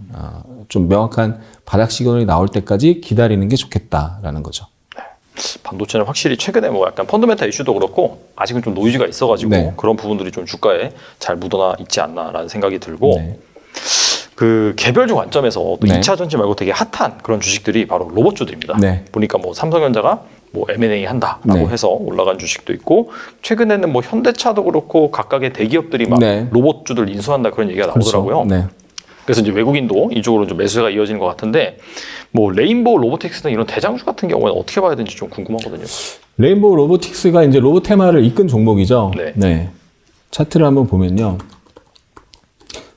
좀 명확한 바닥 시그널이 나올 때까지 기다리는 게 좋겠다라는 거죠. 반도체는 확실히 최근에 뭐 약간 펀더멘탈 이슈도 그렇고 아직은 좀 노이즈가 있어가지고 네. 그런 부분들이 좀 주가에 잘 묻어나 있지 않나라는 생각이 들고, 네. 그 개별주 관점에서 또 네. 2차 전지 말고 되게 핫한 그런 주식들이 바로 로봇주들입니다. 네. 보니까 뭐 삼성전자가 뭐 M&A 한다라고 네. 해서 올라간 주식도 있고, 최근에는 뭐 현대차도 그렇고 각각의 대기업들이 막 네. 로봇주들 인수한다 그런 얘기가 나오더라고요. 그렇죠. 네. 그래서 이제 외국인도 이쪽으로 좀 매수가 이어지는 것 같은데, 뭐 레인보우 로보틱스나 이런 대장주 같은 경우에는 어떻게 봐야 되는지 좀 궁금하거든요. 레인보우 로보틱스가 이제 로봇 테마를 이끈 종목이죠. 네. 네. 차트를 한번 보면요.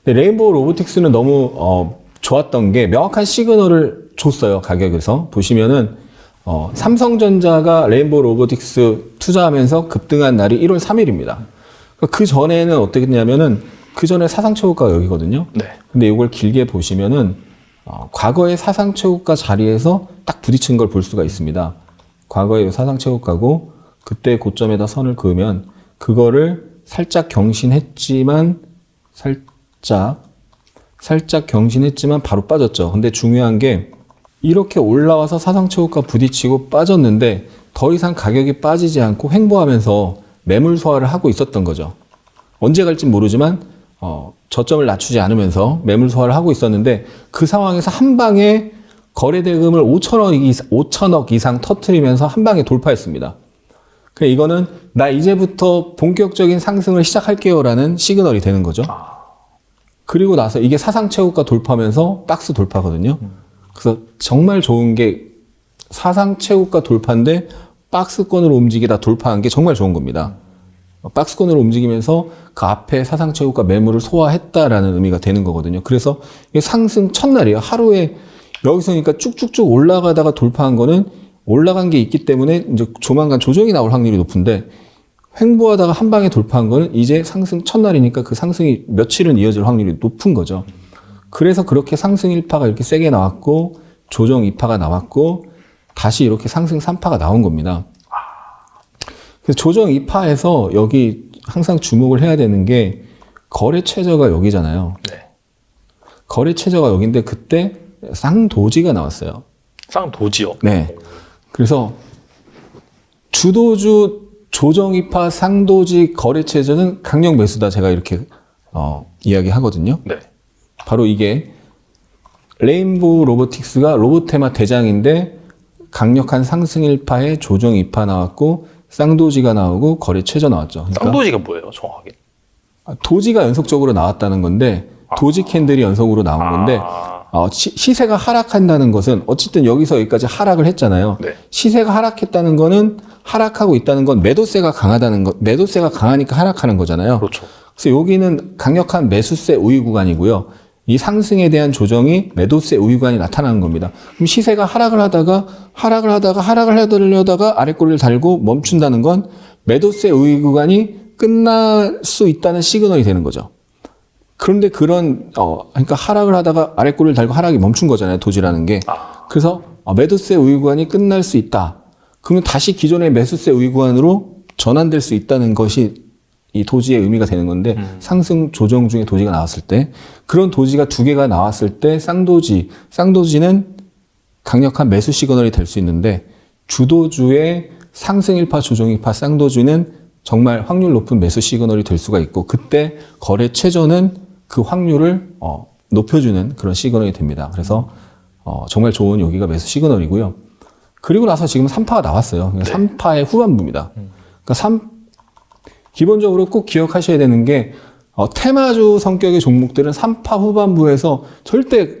레인보우 로보틱스는 너무 좋았던 게 명확한 시그널을 줬어요. 가격에서 보시면은 삼성전자가 레인보우 로보틱스 투자하면서 급등한 날이 1월 3일입니다. 그 전에는 어떻게 했냐면은 그 전에 사상 최고가가 여기거든요. 네. 근데 이걸 길게 보시면은 과거의 사상 최고가 자리에서 딱 부딪힌 걸 볼 수가 있습니다. 과거의 사상 최고가고 그때 고점에다 선을 그으면 그거를 살짝 경신했지만 바로 빠졌죠. 근데 중요한 게 이렇게 올라와서 사상 최고가 부딪히고 빠졌는데 더 이상 가격이 빠지지 않고 횡보하면서 매물 소화를 하고 있었던 거죠. 언제 갈진 모르지만 저점을 낮추지 않으면서 매물 소화를 하고 있었는데, 그 상황에서 한 방에 거래 대금을 5천억 이상 터뜨리면서 한 방에 돌파했습니다. 그러니까 이거는 나 이제부터 본격적인 상승을 시작할게요라는 시그널이 되는 거죠. 그리고 나서 이게 사상 최고가 돌파하면서 박스 돌파거든요. 그래서 정말 좋은 게 사상 최고가 돌파인데 박스권으로 움직이다 돌파한 게 정말 좋은 겁니다. 박스권으로 움직이면서 그 앞에 사상 최고가 매물을 소화했다라는 의미가 되는 거거든요. 그래서 이게 상승 첫날이에요. 하루에 여기서 그러니까 쭉쭉쭉 올라가다가 돌파한 거는 올라간 게 있기 때문에 이제 조만간 조정이 나올 확률이 높은데 횡보하다가 한 방에 돌파한 거는 이제 상승 첫날이니까 그 상승이 며칠은 이어질 확률이 높은 거죠. 그래서 그렇게 상승 1파가 이렇게 세게 나왔고 조정 2파가 나왔고 다시 이렇게 상승 3파가 나온 겁니다. 그래서 조정 2파에서 여기 항상 주목을 해야 되는 게 거래 최저가 여기잖아요. 네. 거래 최저가 여기인데 그때 쌍도지가 나왔어요. 쌍도지요? 네. 그래서 주도주 조정 2파 쌍도지 거래 최저는 강력 매수다 제가 이렇게 이야기하거든요. 네. 바로 이게 레인보우 로보틱스가 로보테마 대장인데 강력한 상승 1파에 조정 2파 나왔고 쌍도지가 나오고 거래 최저 나왔죠. 그러니까 쌍도지가 뭐예요, 정확하게? 도지가 연속적으로 나왔다는 건데 도지 캔들이 연속으로 나온 건데 시세가 하락한다는 것은 어쨌든 여기서 여기까지 하락을 했잖아요. 네. 시세가 하락했다는 거는 하락하고 있다는 건 매도세가 강하다는 거, 매도세가 강하니까 하락하는 거잖아요. 그렇죠. 그래서 여기는 강력한 매수세 우위 구간이고요. 이 상승에 대한 조정이 매도세 우위 구간이 나타나는 겁니다. 그럼 시세가 하락을 하려다가 아랫꼬리를 달고 멈춘다는 건 매도세 우위 구간이 끝날 수 있다는 시그널이 되는 거죠. 그런데 그러니까 하락을 하다가 아랫꼬리를 달고 하락이 멈춘 거잖아요. 도지라는 게. 그래서 매도세 우위 구간이 끝날 수 있다. 그러면 다시 기존의 매수세 우위 구간으로 전환될 수 있다는 것이 이 도지의 의미가 되는 건데 상승 조정 중에 도지가 나왔을 때 그런 도지가 두 개가 나왔을 때 쌍도지는 강력한 매수 시그널이 될 수 있는데 주도주의 상승 1파 조정 2파 쌍도지는 정말 확률 높은 매수 시그널이 될 수가 있고 그때 거래 최저는 그 확률을 높여주는 그런 시그널이 됩니다. 그래서 정말 좋은 여기가 매수 시그널이고요. 그리고 나서 지금 3파가 나왔어요. 네. 3파의 후반부입니다. 그러니까 기본적으로 꼭 기억하셔야 되는 게 테마주 성격의 종목들은 3파 후반부에서 절대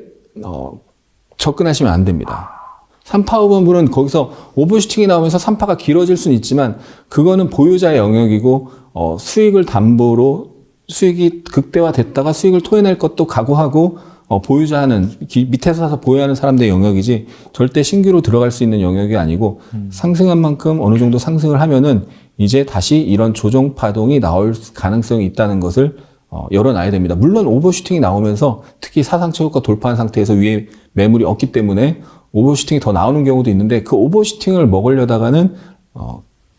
접근하시면 안 됩니다. 3파 후반부는 거기서 오버슈팅이 나오면서 3파가 길어질 수는 있지만 그거는 보유자의 영역이고 수익을 담보로 수익이 극대화됐다가 수익을 토해낼 것도 각오하고 보유자는 밑에서 사서 보유하는 사람들의 영역이지 절대 신규로 들어갈 수 있는 영역이 아니고 상승한 만큼 어느 정도 상승을 하면은 이제 다시 이런 조정 파동이 나올 가능성이 있다는 것을 열어놔야 됩니다. 물론 오버슈팅이 나오면서 특히 사상체고가 돌파한 상태에서 위에 매물이 없기 때문에 오버슈팅이 더 나오는 경우도 있는데 그 오버슈팅을 먹으려다가는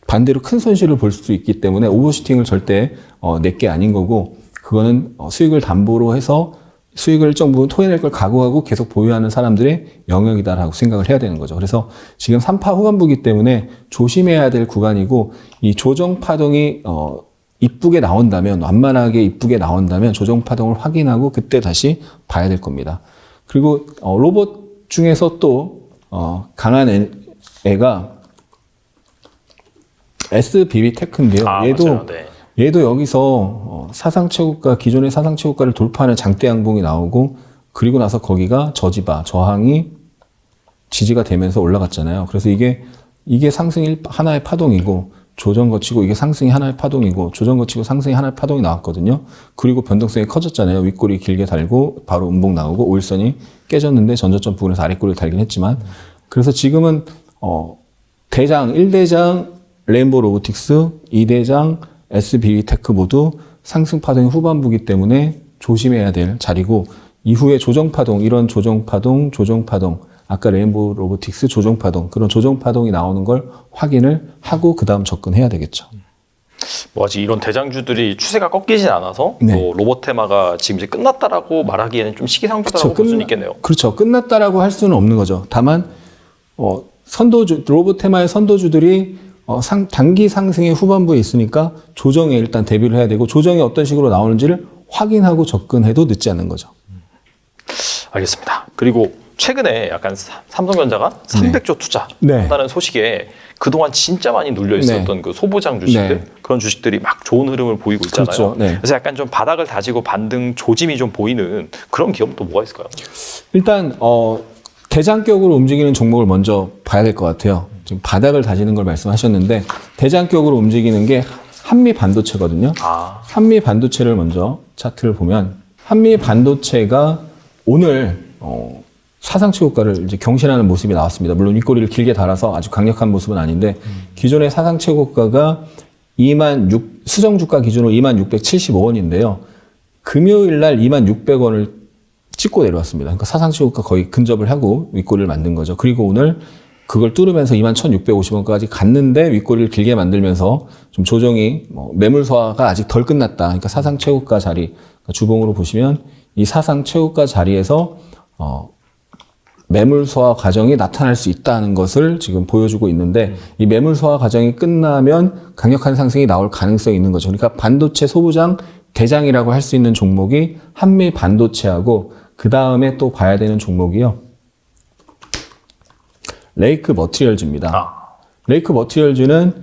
반대로 큰 손실을 볼 수 있기 때문에 오버슈팅을 절대 낼 게 아닌 거고 그거는 수익을 담보로 해서 수익을 일정 부분 토해낼 걸 각오하고 계속 보유하는 사람들의 영역이다라고 생각을 해야 되는 거죠. 그래서 지금 3파 후반부이기 때문에 조심해야 될 구간이고 이 조정 파동이 이쁘게 나온다면 완만하게 이쁘게 나온다면 조정 파동을 확인하고 그때 다시 봐야 될 겁니다. 그리고 로봇 중에서 또 강한 애가 SBB 테크인데요. 맞아요. 네. 얘도 여기서 사상 최고가 기존의 사상 최고가를 돌파하는 장대 양봉이 나오고 그리고 나서 거기가 저항이 지지가 되면서 올라갔잖아요. 그래서 이게 상승 하나의 파동이고 조정 거치고 이게 상승이 하나의 파동이고 조정 거치고 상승이 하나의 파동이 나왔거든요. 그리고 변동성이 커졌잖아요. 윗꼬리 길게 달고 바로 음봉 나오고 5일선이 깨졌는데 전저점 부분에서 아랫꼬리를 달긴 했지만 그래서 지금은 대장 1대장 레인보우 로보틱스 2대장 SBB 테크 모두 상승 파동의 후반부이기 때문에 조심해야 될 자리고 이후에 조정 파동 이런 조정 파동 아까 레인보우 로보틱스 조정 파동 그런 조정 파동이 나오는 걸 확인을 하고 그 다음 접근해야 되겠죠. 뭐 아직 이런 대장주들이 추세가 꺾이진 않아서 네. 또 로봇 테마가 지금 이제 끝났다라고 말하기에는 좀 시기상조다라고 볼 수는 있겠네요. 그렇죠. 끝났다라고 할 수는 없는 거죠. 다만 로봇 테마의 선도주들이 단기 상승의 후반부에 있으니까 조정에 일단 대비를 해야 되고 조정이 어떤 식으로 나오는지를 확인하고 접근해도 늦지 않는 거죠. 알겠습니다. 그리고 최근에 약간 삼성전자가 300조 투자한다는 소식에 그동안 진짜 많이 눌려 있었던 그 소부장 주식들 그런 주식들이 막 좋은 흐름을 보이고 있잖아요. 그렇죠. 그래서 약간 좀 바닥을 다지고 반등 조짐이 좀 보이는 그런 기업도 뭐가 있을까요? 일단 대장격으로 움직이는 종목을 먼저 봐야 될 것 같아요. 지금 바닥을 다지는 걸 말씀하셨는데 대장격으로 움직이는 게 한미 반도체거든요. 한미 반도체를 먼저 차트를 보면 한미 반도체가 오늘 사상최고가를 이제 경신하는 모습이 나왔습니다. 물론 윗꼬리를 길게 달아서 아주 강력한 모습은 아닌데 기존의 사상최고가가 수정주가 기준으로 2675원인데요. 금요일 날 2600원을 찍고 내려왔습니다. 그러니까 사상최고가 거의 근접을 하고 윗꼬리를 만든 거죠. 그리고 오늘 그걸 뚫으면서 21,650원까지 갔는데 윗꼬리를 길게 만들면서 좀 조정이 매물 소화가 아직 덜 끝났다. 그러니까 사상 최고가 자리, 그러니까 주봉으로 보시면 이 사상 최고가 자리에서 매물 소화 과정이 나타날 수 있다는 것을 지금 보여주고 있는데 이 매물 소화 과정이 끝나면 강력한 상승이 나올 가능성이 있는 거죠. 그러니까 반도체 소부장 대장이라고 할 수 있는 종목이 한미 반도체하고 그 다음에 또 봐야 되는 종목이요. 레이크 머티리얼즈입니다. 레이크 머티리얼즈는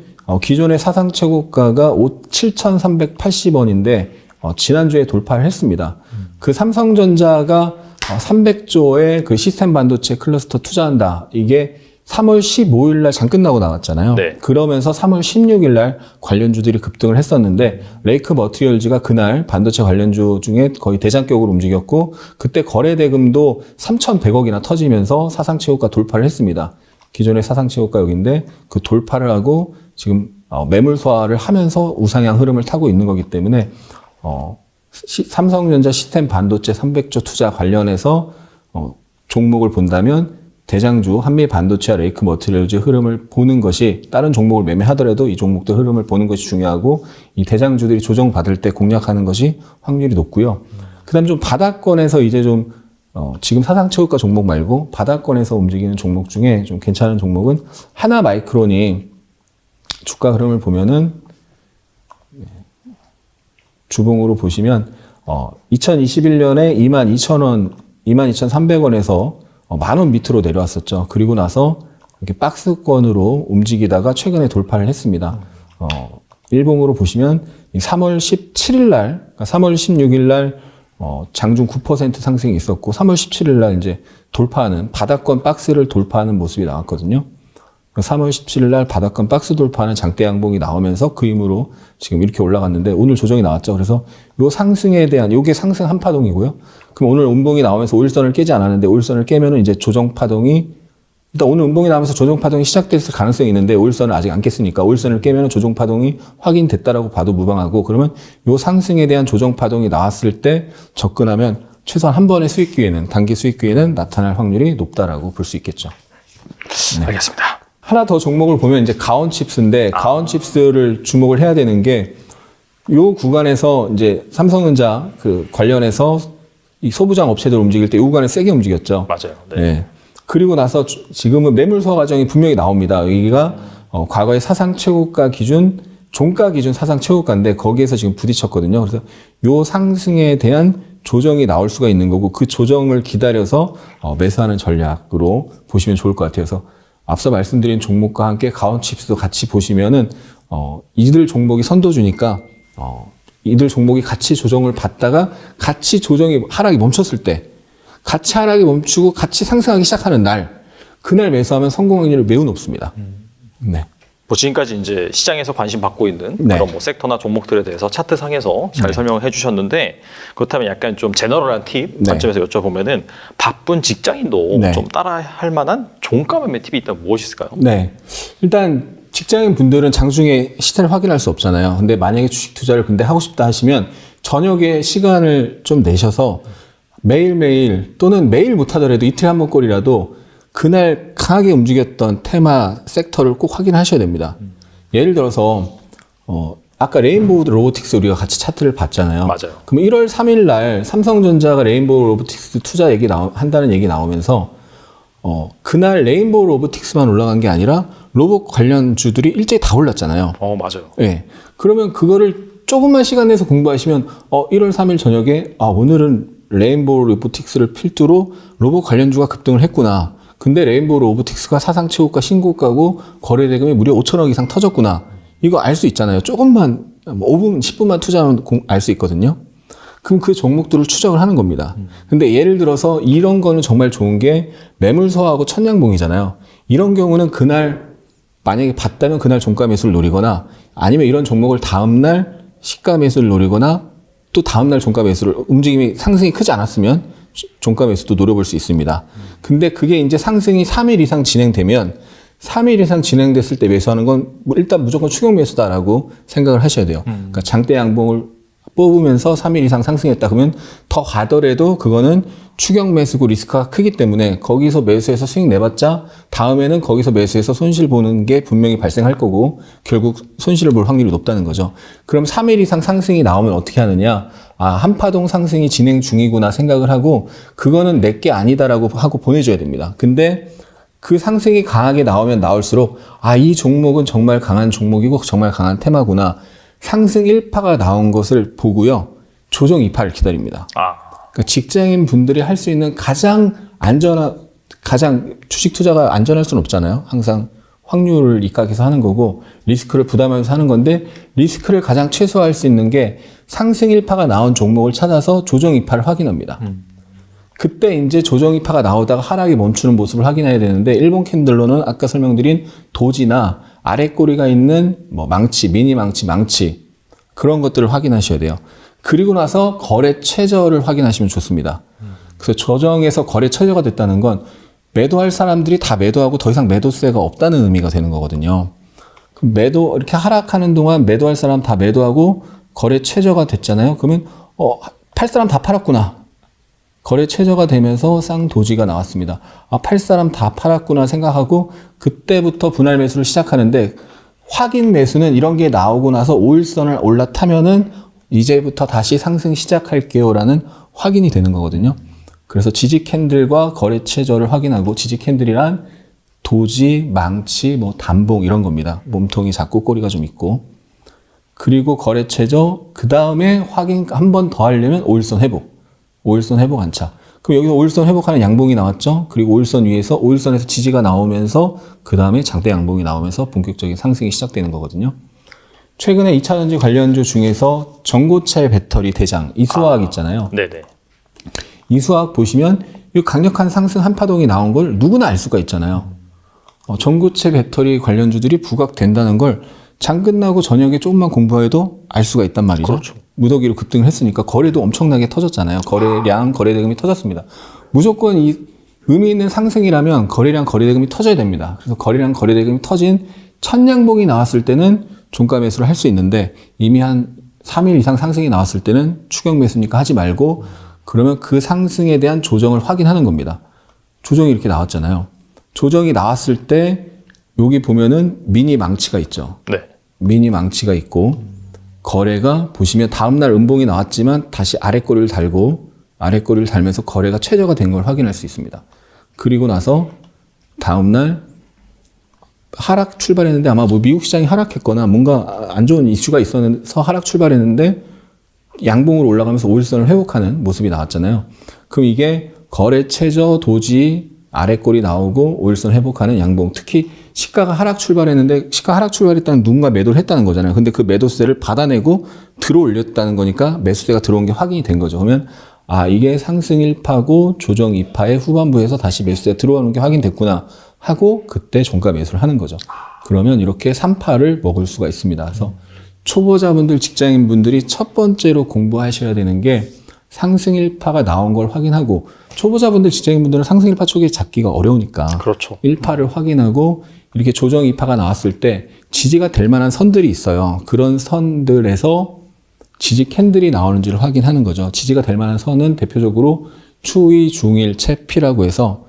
기존의 사상 최고가가 7,380원인데 지난주에 돌파를 했습니다. 그 삼성전자가 300조의 그 시스템 반도체 클러스터 투자한다. 이게 3월 15일 날 장 끝나고 나왔잖아요. 네. 그러면서 3월 16일 날 관련주들이 급등을 했었는데 레이크 머티리얼즈가 그날 반도체 관련주 중에 거의 대장격으로 움직였고 그때 거래 대금도 3,100억이나 터지면서 사상 최고가 돌파를 했습니다. 기존의 사상 최고가 여기인데 그 돌파를 하고 지금 매물 소화를 하면서 우상향 흐름을 타고 있는 거기 때문에 삼성전자 시스템 반도체 300조 투자 관련해서 종목을 본다면 대장주 한미 반도체와 레이크 머티리얼즈 흐름을 보는 것이 다른 종목을 매매하더라도 이 종목들 흐름을 보는 것이 중요하고 이 대장주들이 조정받을 때 공략하는 것이 확률이 높고요. 그다음 좀 바닥권에서 이제 좀 지금 사상 최고가 종목 말고 바닥권에서 움직이는 종목 중에 좀 괜찮은 종목은 하나마이크론이 주가 흐름을 보면은 주봉으로 보시면 2021년에 22,000원, 22,300원에서 만원 밑으로 내려왔었죠. 그리고 나서 이렇게 박스권으로 움직이다가 최근에 돌파를 했습니다. 일봉으로 보시면 3월 17일 날, 그러니까 3월 16일 날 장중 9% 상승이 있었고 3월 17일 날 이제 돌파하는 바닥권 박스를 돌파하는 모습이 나왔거든요. 3월 17일 날 바닥권 박스 돌파하는 장대 양봉이 나오면서 그 힘으로 지금 이렇게 올라갔는데 오늘 조정이 나왔죠. 그래서 요 상승에 대한 요게 상승 한 파동이고요. 그럼 오늘 음봉이 나오면서 5일선을 깨지 않았는데 5일선을 깨면은 이제 조정 파동이 일단 오늘 음봉이 나오면서 조정 파동이 시작됐을 가능성이 있는데 5일선을 아직 안 깼으니까 5일선을 깨면은 조정 파동이 확인됐다라고 봐도 무방하고 그러면 요 상승에 대한 조정 파동이 나왔을 때 접근하면 최소한 한 번의 수익 기회는 단기 수익 기회는 나타날 확률이 높다라고 볼 수 있겠죠. 네. 알겠습니다. 하나 더 종목을 보면 이제 가온칩스인데 가온칩스를 주목을 해야 되는 게 요 구간에서 이제 삼성전자 그 관련해서 이 소부장 업체들 움직일 때 이 구간에 세게 움직였죠. 맞아요. 네. 네. 그리고 나서 지금은 매물 소화 과정이 분명히 나옵니다. 여기가 과거의 사상 최고가 기준, 종가 기준 사상 최고가인데 거기에서 지금 부딪혔거든요. 그래서 요 상승에 대한 조정이 나올 수가 있는 거고 그 조정을 기다려서 매수하는 전략으로 보시면 좋을 것 같아요. 그래서 앞서 말씀드린 종목과 함께 가온칩스도 같이 보시면은 이들 종목이 선도주니까 이들 종목이 같이 조정을 받다가 같이 조정이 하락이 멈췄을 때 같이 하락이 멈추고 같이 상승하기 시작하는 날 그날 매수하면 성공 확률이 매우 높습니다. 네. 뭐 지금까지 이제 시장에서 관심 받고 있는 네. 그런 뭐 섹터나 종목들에 대해서 차트 상에서 잘 설명을 해주셨는데 그렇다면 약간 좀 제너럴한 팁 관점에서 여쭤보면은 바쁜 직장인도 좀 따라할 만한 종가 매매 팁이 있다면 무엇이 있을까요? 네, 일단 직장인 분들은 장중에 시세를 확인할 수 없잖아요. 근데 만약에 주식 투자를 근데 하고 싶다 하시면 저녁에 시간을 좀 내셔서 매일매일 또는 매일 못하더라도 이틀에 한 번꼴이라도 그날 강하게 움직였던 테마 섹터를 꼭 확인하셔야 됩니다. 예를 들어서 아까 레인보우 로보틱스 우리가 같이 차트를 봤잖아요. 맞아요. 그럼 1월 3일 날 삼성전자가 레인보우 로보틱스 투자 얘기 한다는 얘기 나오면서 그날 레인보우 로보틱스만 올라간 게 아니라 로봇 관련주들이 일제히 다 올랐잖아요. 맞아요. 네. 그러면 그거를 조금만 시간 내서 공부하시면 1월 3일 저녁에 오늘은 레인보우 로보틱스를 필두로 로봇 관련주가 급등을 했구나. 근데 레인보우 로보틱스가 사상 최고가 신고가고 거래 대금이 무려 5천억 이상 터졌구나. 이거 알 수 있잖아요. 조금만 5분, 10분만 투자하면 알 수 있거든요. 그럼 그 종목들을 추적을 하는 겁니다. 근데 예를 들어서 이런 거는 정말 좋은 게 매물 소화하고 천냥봉이잖아요. 이런 경우는 그날 만약에 봤다면 그날 종가 매수를 노리거나 아니면 이런 종목을 다음날 시가 매수를 노리거나 또 다음날 종가 매수를 움직임이 상승이 크지 않았으면 종가 매수도 노려볼 수 있습니다. 근데 그게 이제 상승이 3일 이상 진행되면 3일 이상 진행됐을 때 매수하는 건 일단 무조건 추격 매수다라고 생각을 하셔야 돼요. 그러니까 장대 양봉을 뽑으면서 3일 이상 상승했다 그러면 더 가더라도 그거는 추격 매수고 리스크가 크기 때문에 거기서 매수해서 수익 내봤자 다음에는 거기서 매수해서 손실 보는 게 분명히 발생할 거고 결국 손실을 볼 확률이 높다는 거죠. 그럼 3일 이상 상승이 나오면 어떻게 하느냐? 아, 한파동 상승이 진행 중이구나 생각을 하고 그거는 내게 아니다라고 하고 보내줘야 됩니다. 근데 그 상승이 강하게 나오면 나올수록 아, 이 종목은 정말 강한 종목이고 정말 강한 테마구나. 상승 1파가 나온 것을 보고요. 조정 2파를 기다립니다. 그러니까 직장인 분들이 할 수 있는 가장 주식 투자가 안전할 수는 없잖아요. 항상 확률을 입각해서 하는 거고 리스크를 부담하면서 하는 건데 리스크를 가장 최소화할 수 있는 게 상승 1파가 나온 종목을 찾아서 조정 2파를 확인합니다. 그때 이제 조정 2파가 나오다가 하락이 멈추는 모습을 확인해야 되는데 일본 캔들로는 아까 설명드린 도지나 아래 꼬리가 있는 뭐 망치, 미니 망치 그런 것들을 확인하셔야 돼요. 그리고 나서 거래 최저를 확인하시면 좋습니다. 그래서 조정에서 거래 최저가 됐다는 건 매도할 사람들이 다 매도하고 더 이상 매도세가 없다는 의미가 되는 거거든요. 그럼 이렇게 하락하는 동안 매도할 사람 다 매도하고 거래 최저가 됐잖아요. 그러면 팔 사람 다 팔았구나. 거래 최저가 되면서 쌍도지가 나왔습니다. 아, 팔 사람 다 팔았구나 생각하고 그때부터 분할 매수를 시작하는데 확인 매수는 이런 게 나오고 나서 5일선을 올라타면은 이제부터 다시 상승 시작할게요 라는 확인이 되는 거거든요. 그래서 지지 캔들과 거래 최저를 확인하고 지지 캔들이란 도지, 망치, 뭐 단봉 이런 겁니다. 몸통이 작고 꼬리가 좀 있고 그리고 거래 최저 그 다음에 확인 한 번 더 하려면 5일선 회복. 5일선 회복 안착. 그럼 여기서 5일선 회복하는 양봉이 나왔죠. 그리고 5일선 위에서 5일선에서 지지가 나오면서 그 다음에 장대 양봉이 나오면서 본격적인 상승이 시작되는 거거든요. 최근에 2차전지 관련주 중에서 전고체 배터리 대장 이수화학 있잖아요. 네네. 이수화학 보시면 이 강력한 상승 한파동이 나온 걸 누구나 알 수가 있잖아요. 전고체 배터리 관련주들이 부각된다는 걸 장 끝나고 저녁에 조금만 공부해도 알 수가 있단 말이죠. 그렇죠. 무더기로 급등을 했으니까 거래도 엄청나게 터졌잖아요. 거래량, 거래대금이 터졌습니다. 무조건 이 의미 있는 상승이라면 거래량, 거래대금이 터져야 됩니다. 그래서 거래량, 거래대금이 터진 첫 양봉이 나왔을 때는 종가 매수를 할 수 있는데 이미 한 3일 이상 상승이 나왔을 때는 추격 매수니까 하지 말고 그러면 그 상승에 대한 조정을 확인하는 겁니다. 조정이 이렇게 나왔잖아요. 조정이 나왔을 때 여기 보면은 미니 망치가 있죠. 네. 미니 망치가 있고 거래가 보시면 다음날 음봉이 나왔지만 다시 아래 꼬리를 달고 아래 꼬리를 달면서 거래가 최저가 된 걸 확인할 수 있습니다. 그리고 나서 다음날 하락 출발했는데 아마 뭐 미국 시장이 하락했거나 뭔가 안 좋은 이슈가 있어서 하락 출발했는데 양봉으로 올라가면서 5일선을 회복하는 모습이 나왔잖아요. 그럼 이게 거래 최저 도지 아래 꼬리 나오고 5일선 회복하는 양봉. 특히 시가가 하락 출발했는데 시가 하락 출발했다는 누군가 매도를 했다는 거잖아요. 근데 그 매도세를 받아내고 들어올렸다는 거니까 매수세가 들어온 게 확인이 된 거죠. 그러면 아, 이게 상승 1파고 조정 2파의 후반부에서 다시 매수세가 들어오는 게 확인됐구나 하고 그때 종가 매수를 하는 거죠. 그러면 이렇게 3파를 먹을 수가 있습니다. 그래서 초보자분들, 직장인분들이 첫 번째로 공부하셔야 되는 게 상승 1파가 나온 걸 확인하고 초보자분들, 직장인분들은 상승 1파 초기에 잡기가 어려우니까 그렇죠. 1파를 확인하고 이렇게 조정 2파가 나왔을 때 지지가 될 만한 선들이 있어요. 그런 선들에서 지지 캔들이 나오는지를 확인하는 거죠. 지지가 될 만한 선은 대표적으로 추이, 중일, 채피라고 해서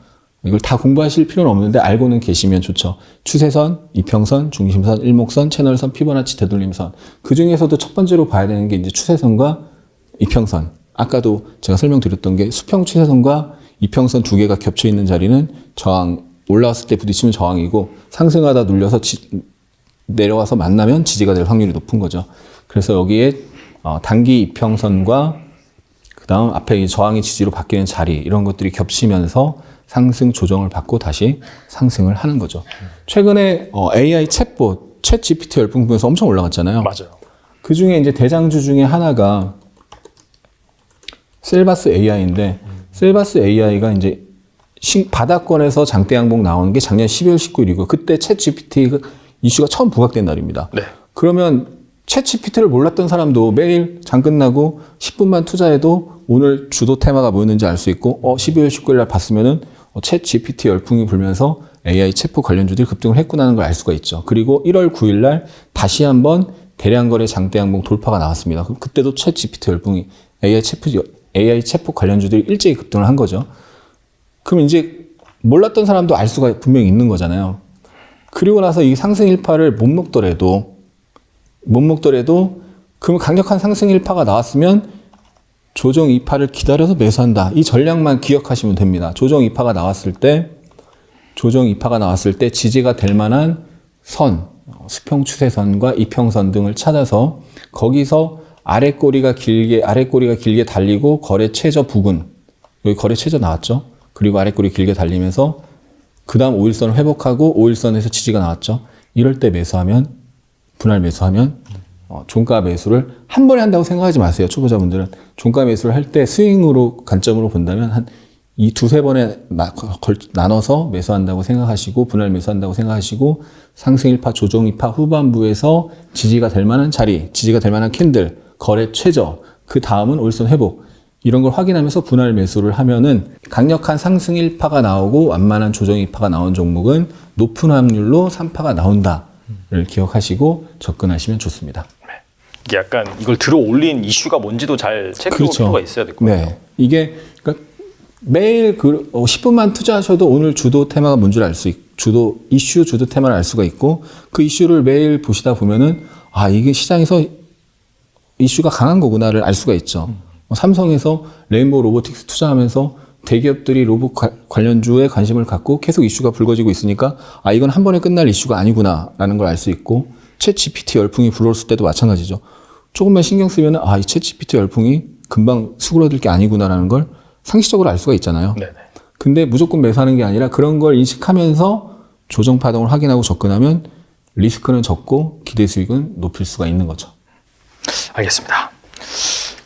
이걸 다 공부하실 필요는 없는데 알고는 계시면 좋죠. 추세선, 이평선, 중심선, 일목선, 채널선, 피보나치, 되돌림선. 그 중에서도 첫 번째로 봐야 되는 게 이제 추세선과 이평선. 아까도 제가 설명드렸던 게 수평 추세선과 이평선 두 개가 겹쳐 있는 자리는 저항, 올라왔을 때 부딪히면 저항이고 상승하다 눌려서 내려와서 만나면 지지가 될 확률이 높은 거죠. 그래서 여기에 단기 이평선과 그 다음 앞에 저항이 지지로 바뀌는 자리 이런 것들이 겹치면서 상승 조정을 받고 다시 상승을 하는 거죠. 최근에 AI 챗봇, 챗 GPT 열풍 보면서 엄청 올라갔잖아요. 맞아요. 그 중에 이제 대장주 중에 하나가 셀바스 AI인데 셀바스 AI가 이제 바닥권에서 장대 양봉 나오는 게 작년 12월 19일이고 그때 챗 GPT 이슈가 처음 부각된 날입니다. 네. 그러면 챗GPT를 몰랐던 사람도 매일 장 끝나고 10분만 투자해도 오늘 주도 테마가 뭐였는지 알 수 있고 12월 19일 날 봤으면은 챗GPT 열풍이 불면서 AI 챗봇 관련주들이 급등을 했구나는 걸 알 수가 있죠. 그리고 1월 9일 날 다시 한번 대량거래 장대양봉 돌파가 나왔습니다. 그때도 챗GPT 열풍이 AI 챗봇 관련주들이 일제히 급등을 한 거죠. 그럼 이제 몰랐던 사람도 알 수가 분명히 있는 거잖아요. 그리고 나서 이 상승 일파를 못 먹더라도 그럼 강력한 상승 일파가 나왔으면 조정 2파를 기다려서 매수한다. 이 전략만 기억하시면 됩니다. 조정 2파가 나왔을 때 지지가 될 만한 선, 수평 추세선과 이평선 등을 찾아서 거기서 아래 꼬리가 길게 달리고 거래 최저 부근, 여기 거래 최저 나왔죠. 그리고 아래 꼬리 길게 달리면서 그 다음 5일선을 회복하고 5일선에서 지지가 나왔죠. 이럴 때 매수하면, 분할 매수하면 종가 매수를 한 번에 한다고 생각하지 마세요. 초보자분들은. 종가 매수를 할 때 스윙으로 관점으로 본다면 한 이 두세 번에 나눠서 매수한다고 생각하시고 분할 매수한다고 생각하시고 상승 1파, 조정 2파 후반부에서 지지가 될 만한 자리, 지지가 될 만한 캔들, 거래 최저, 그 다음은 5일선 회복 이런 걸 확인하면서 분할 매수를 하면은 강력한 상승 1파가 나오고 완만한 조정 2파가 나온 종목은 높은 확률로 3파가 나온다를 기억하시고 접근하시면 좋습니다. 이게 약간 이걸 들어 올린 이슈가 뭔지도 잘 체크해볼 그렇죠. 필요가 있어야 될 것 같아요. 네. 이게 그러니까 매일 10분만 투자하셔도 오늘 주도 테마가 뭔지 알 수 있고 주도 테마를 알 수가 있고 그 이슈를 매일 보시다 보면은 이게 시장에서 이슈가 강한 거구나를 알 수가 있죠. 삼성에서 레인보우 로보틱스 투자하면서 대기업들이 로봇 관련주에 관심을 갖고 계속 이슈가 불거지고 있으니까 이건 한 번에 끝날 이슈가 아니구나라는 걸 알 수 있고 챗GPT 열풍이 불었을 때도 마찬가지죠. 조금만 신경 쓰면은 이 챗GPT 열풍이 금방 수그러들 게 아니구나라는 걸 상식적으로 알 수가 있잖아요. 네네. 근데 무조건 매수하는 게 아니라 그런 걸 인식하면서 조정 파동을 확인하고 접근하면 리스크는 적고 기대 수익은 높일 수가 있는 거죠. 알겠습니다.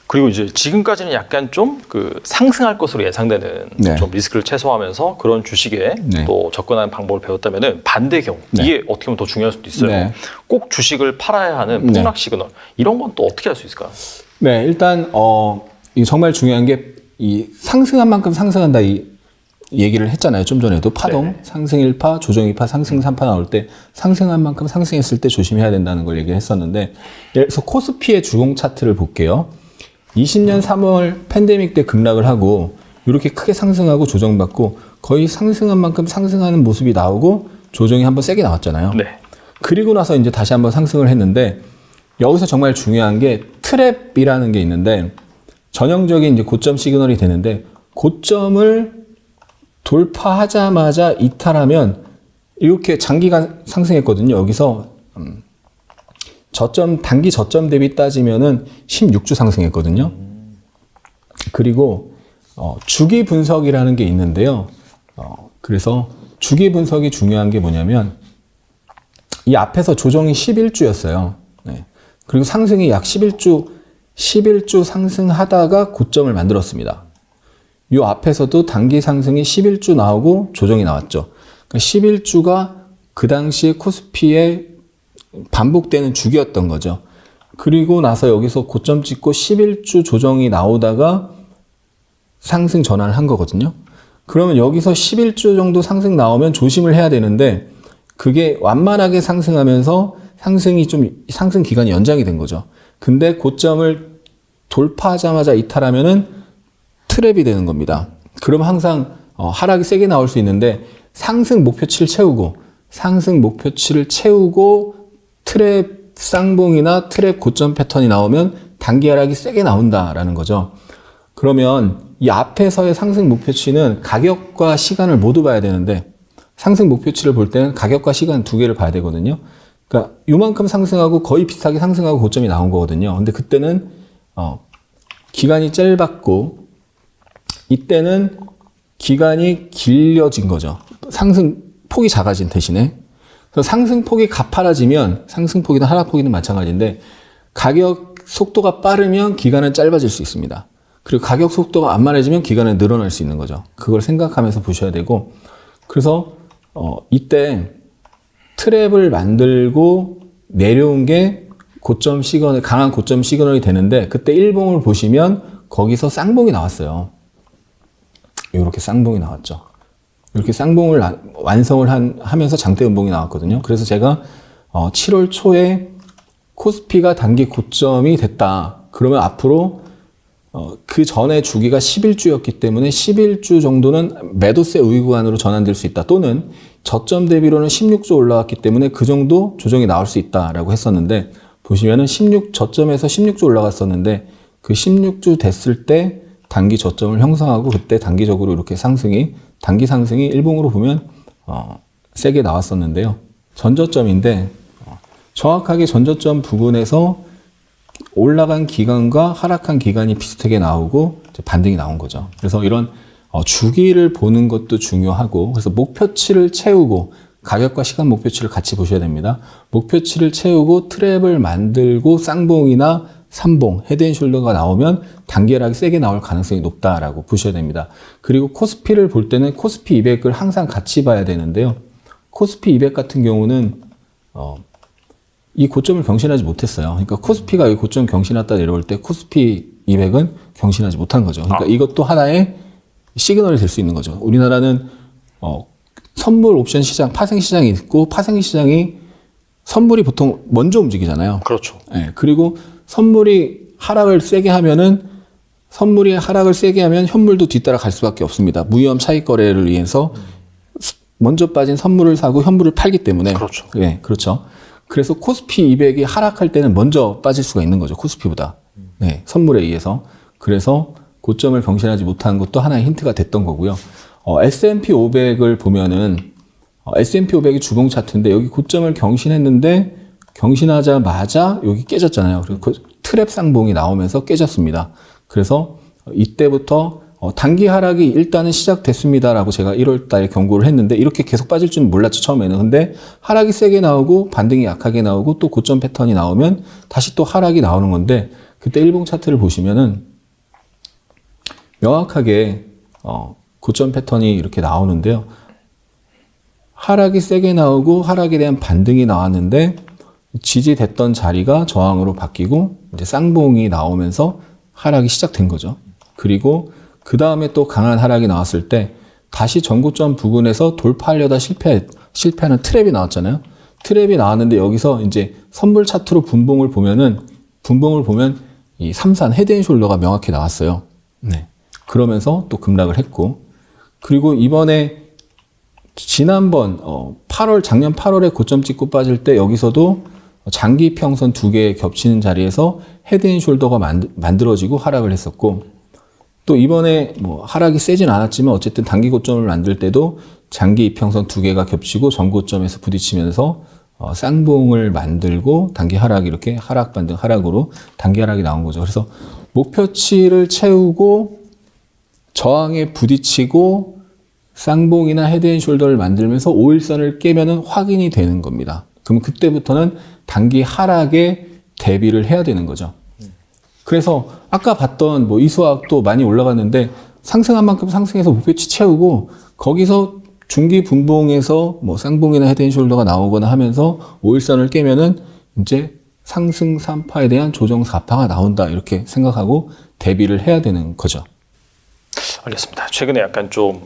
그리고 이제 지금까지는 약간 좀 상승할 것으로 예상되는 네. 좀 리스크를 최소화하면서 그런 주식에 네. 또 접근하는 방법을 배웠다면은 반대 경우 네. 이게 어떻게 보면 더 중요할 수도 있어요. 네. 꼭 주식을 팔아야 하는 폭락 시그널 이런 건 또 어떻게 할 수 있을까요? 네, 일단 이게 정말 중요한 게 이 상승한 만큼 상승한다 이 얘기를 했잖아요. 좀 전에도 파동, 네. 상승 1파, 조정 2파, 상승 3파 나올 때 상승한 만큼 상승했을 때 조심해야 된다는 걸 얘기를 했었는데 그래서 코스피의 주봉 차트를 볼게요. 20년 3월 팬데믹 때 급락을 하고 이렇게 크게 상승하고 조정받고 거의 상승한 만큼 상승하는 모습이 나오고 조정이 한번 세게 나왔잖아요. 네. 그리고 나서 이제 다시 한번 상승을 했는데 여기서 정말 중요한 게 트랩이라는 게 있는데 전형적인 이제 고점 시그널이 되는데 고점을 돌파하자마자 이탈하면 이렇게 장기간 상승했거든요. 여기서 단기 저점 대비 따지면은 16주 상승했거든요. 그리고 주기 분석이라는 게 있는데요. 그래서 주기 분석이 중요한 게 뭐냐면 이 앞에서 조정이 11주였어요. 네. 그리고 상승이 약 11주 상승하다가 고점을 만들었습니다. 이 앞에서도 단기 상승이 11주 나오고 조정이 나왔죠. 그러니까 11주가 그 당시에 코스피에 반복되는 주기였던 거죠. 그리고 나서 여기서 고점 찍고 11주 조정이 나오다가 상승 전환을 한 거거든요. 그러면 여기서 11주 정도 상승 나오면 조심을 해야 되는데 그게 완만하게 상승하면서 상승 기간이 연장이 된 거죠. 근데 고점을 돌파하자마자 이탈하면은 트랩이 되는 겁니다. 그럼 항상 하락이 세게 나올 수 있는데 상승 목표치를 채우고 트랩 쌍봉이나 트랩 고점 패턴이 나오면 단기 하락이 세게 나온다라는 거죠. 그러면 이 앞에서의 상승 목표치는 가격과 시간을 모두 봐야 되는데 상승 목표치를 볼 때는 가격과 시간 두 개를 봐야 되거든요. 그러니까 요만큼 상승하고 거의 비슷하게 상승하고 고점이 나온 거거든요. 근데 그때는 기간이 짧았고 이때는 기간이 길어진 거죠. 상승 폭이 작아진 대신에. 그래서 상승폭이 가파라지면 상승폭이든 하락폭이든 마찬가지인데 가격 속도가 빠르면 기간은 짧아질 수 있습니다. 그리고 가격 속도가 완만해지면 기간은 늘어날 수 있는 거죠. 그걸 생각하면서 보셔야 되고 그래서 이때 트랩을 만들고 내려온 게 고점 시그널, 강한 고점 시그널이 되는데 그때 일봉을 보시면 거기서 쌍봉이 나왔어요. 이렇게 쌍봉이 나왔죠. 이렇게 쌍봉을 완성을 하면서 장대 음봉이 나왔거든요. 그래서 제가 7월 초에 코스피가 단기 고점이 됐다. 그러면 앞으로 그 전에 주기가 11주였기 때문에 11주 정도는 매도세 우위 구간으로 전환될 수 있다. 또는 저점 대비로는 16주 올라왔기 때문에 그 정도 조정이 나올 수 있다라고 했었는데 보시면은 저점에서 16주 올라갔었는데 그 16주 됐을 때 단기 저점을 형성하고 그때 단기적으로 이렇게 단기 상승이 일봉으로 보면 세게 나왔었는데요. 전저점인데 정확하게 전저점 부분에서 올라간 기간과 하락한 기간이 비슷하게 나오고 이제 반등이 나온 거죠. 그래서 이런 주기를 보는 것도 중요하고 그래서 목표치를 채우고 가격과 시간 목표치를 같이 보셔야 됩니다. 목표치를 채우고 트랩을 만들고 쌍봉이나 삼봉, 헤드앤숄더가 나오면 단기 하락이 세게 나올 가능성이 높다라고 보셔야 됩니다. 그리고 코스피를 볼 때는 코스피 200을 항상 같이 봐야 되는데요. 코스피 200 같은 경우는 이 고점을 경신하지 못했어요. 그러니까 코스피가 이 고점 경신했다 내려올 때 코스피 200은 경신하지 못한 거죠. 그러니까 이것도 하나의 시그널이 될 수 있는 거죠. 우리나라는 선물 옵션 시장, 파생 시장이 있고 파생 시장이 선물이 보통 먼저 움직이잖아요. 그렇죠. 네, 그리고 선물이 하락을 세게 하면 현물도 뒤따라 갈 수밖에 없습니다. 무위험 차익 거래를 위해서 먼저 빠진 선물을 사고 현물을 팔기 때문에. 그렇죠. 네, 그렇죠. 그래서 코스피 200이 하락할 때는 먼저 빠질 수가 있는 거죠. 코스피보다. 네, 선물에 의해서. 그래서 고점을 경신하지 못한 것도 하나의 힌트가 됐던 거고요. S&P 500을 보면은 S&P 500이 주봉 차트인데 여기 고점을 경신했는데 경신하자마자 여기 깨졌잖아요. 그리고 그 트랩 쌍봉이 나오면서 깨졌습니다. 그래서 이때부터 단기 하락이 일단은 시작됐습니다라고 제가 1월 달에 경고를 했는데 이렇게 계속 빠질 줄은 몰랐죠, 처음에는. 근데 하락이 세게 나오고 반등이 약하게 나오고 또 고점 패턴이 나오면 다시 또 하락이 나오는 건데 그때 일봉 차트를 보시면은 명확하게 고점 패턴이 이렇게 나오는데요. 하락이 세게 나오고 하락에 대한 반등이 나왔는데 지지됐던 자리가 저항으로 바뀌고 이제 쌍봉이 나오면서 하락이 시작된 거죠. 그리고 그 다음에 또 강한 하락이 나왔을 때 다시 전고점 부근에서 돌파하려다 실패하는 트랩이 나왔잖아요. 트랩이 나왔는데 여기서 이제 선물 차트로 분봉을 보면 이 삼산 헤드앤숄더가 명확히 나왔어요. 네. 그러면서 또 급락을 했고 그리고 이번에 지난번 작년 8월에 고점 찍고 빠질 때 여기서도 장기 평선 두 개 겹치는 자리에서 헤드앤숄더가 만들어지고 하락을 했었고 또 이번에 뭐 하락이 세진 않았지만 어쨌든 단기 고점을 만들 때도 장기 이평선 두 개가 겹치고 전고점에서 부딪히면서 쌍봉을 만들고 단기 하락이 이렇게 하락 반등 하락으로 단기 하락이 나온 거죠. 그래서 목표치를 채우고 저항에 부딪히고 쌍봉이나 헤드앤숄더를 만들면서 5일선을 깨면은 확인이 되는 겁니다. 그럼 그때부터는 단기 하락에 대비를 해야 되는 거죠. 그래서 아까 봤던 뭐 이수학도 많이 올라갔는데 상승한 만큼 상승해서 목표치 채우고 거기서 중기 분봉에서 뭐 쌍봉이나 헤드앤숄더가 나오거나 하면서 5일선을 깨면은 이제 상승 3파에 대한 조정 4파가 나온다 이렇게 생각하고 대비를 해야 되는 거죠. 알겠습니다. 최근에 약간 좀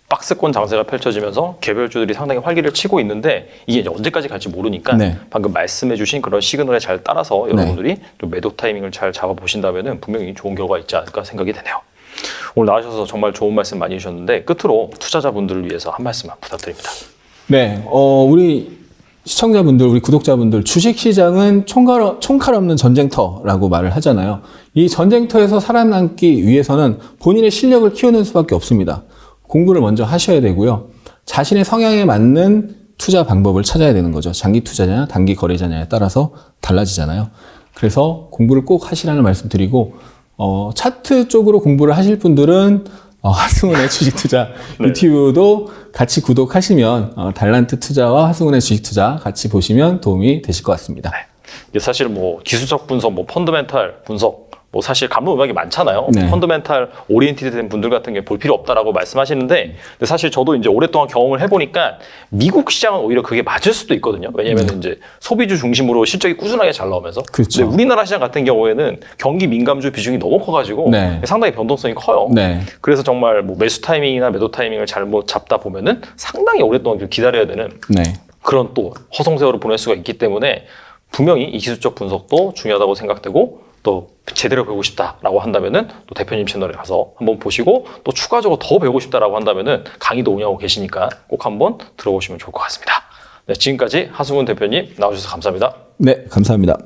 박스권 장세가 펼쳐지면서 개별주들이 상당히 활기를 치고 있는데 이게 이제 언제까지 갈지 모르니까 네. 방금 말씀해주신 그런 시그널에 잘 따라서 여러분들이 좀 매도 타이밍을 잘 잡아보신다면은 분명히 좋은 결과가 있지 않을까 생각이 되네요. 오늘 나와주셔서 정말 좋은 말씀 많이 해주셨는데 끝으로 투자자분들을 위해서 한 말씀만 부탁드립니다. 네, 우리 시청자분들, 우리 구독자분들, 주식시장은 총칼 없는 전쟁터라고 말을 하잖아요. 이 전쟁터에서 살아남기 위해서는 본인의 실력을 키우는 수밖에 없습니다. 공부를 먼저 하셔야 되고요. 자신의 성향에 맞는 투자 방법을 찾아야 되는 거죠. 장기 투자냐, 단기 거래자냐에 따라서 달라지잖아요. 그래서 공부를 꼭 하시라는 말씀 드리고, 차트 쪽으로 공부를 하실 분들은 하승훈의 주식투자 네. 유튜브도 같이 구독하시면 달란트 투자와 하승훈의 주식투자 같이 보시면 도움이 되실 것 같습니다. 네. 이게 사실 기술적 분석, 펀더멘탈 분석 뭐 사실 감론 음악이 많잖아요. 네. 펀더멘탈 오리엔티드 된 분들 같은 게 볼 필요 없다라고 말씀하시는데, 근데 사실 저도 이제 오랫동안 경험을 해보니까 미국 시장은 오히려 그게 맞을 수도 있거든요. 왜냐하면 이제 소비주 중심으로 실적이 꾸준하게 잘 나오면서. 그렇죠. 근데 우리나라 시장 같은 경우에는 경기 민감주 비중이 너무 커가지고 네. 상당히 변동성이 커요. 네. 그래서 정말 뭐 매수 타이밍이나 매도 타이밍을 잘못 잡다 보면은 상당히 오랫동안 좀 기다려야 되는 네. 그런 또 허송세월을 보낼 수가 있기 때문에 분명히 이 기술적 분석도 중요하다고 생각되고, 또 제대로 배우고 싶다라고 한다면은 또 대표님 채널에 가서 한번 보시고, 또 추가적으로 더 배우고 싶다라고 한다면은 강의도 운영하고 계시니까 꼭 한번 들어보시면 좋을 것 같습니다. 네, 지금까지 하승훈 대표님 나와주셔서 감사합니다. 네, 감사합니다.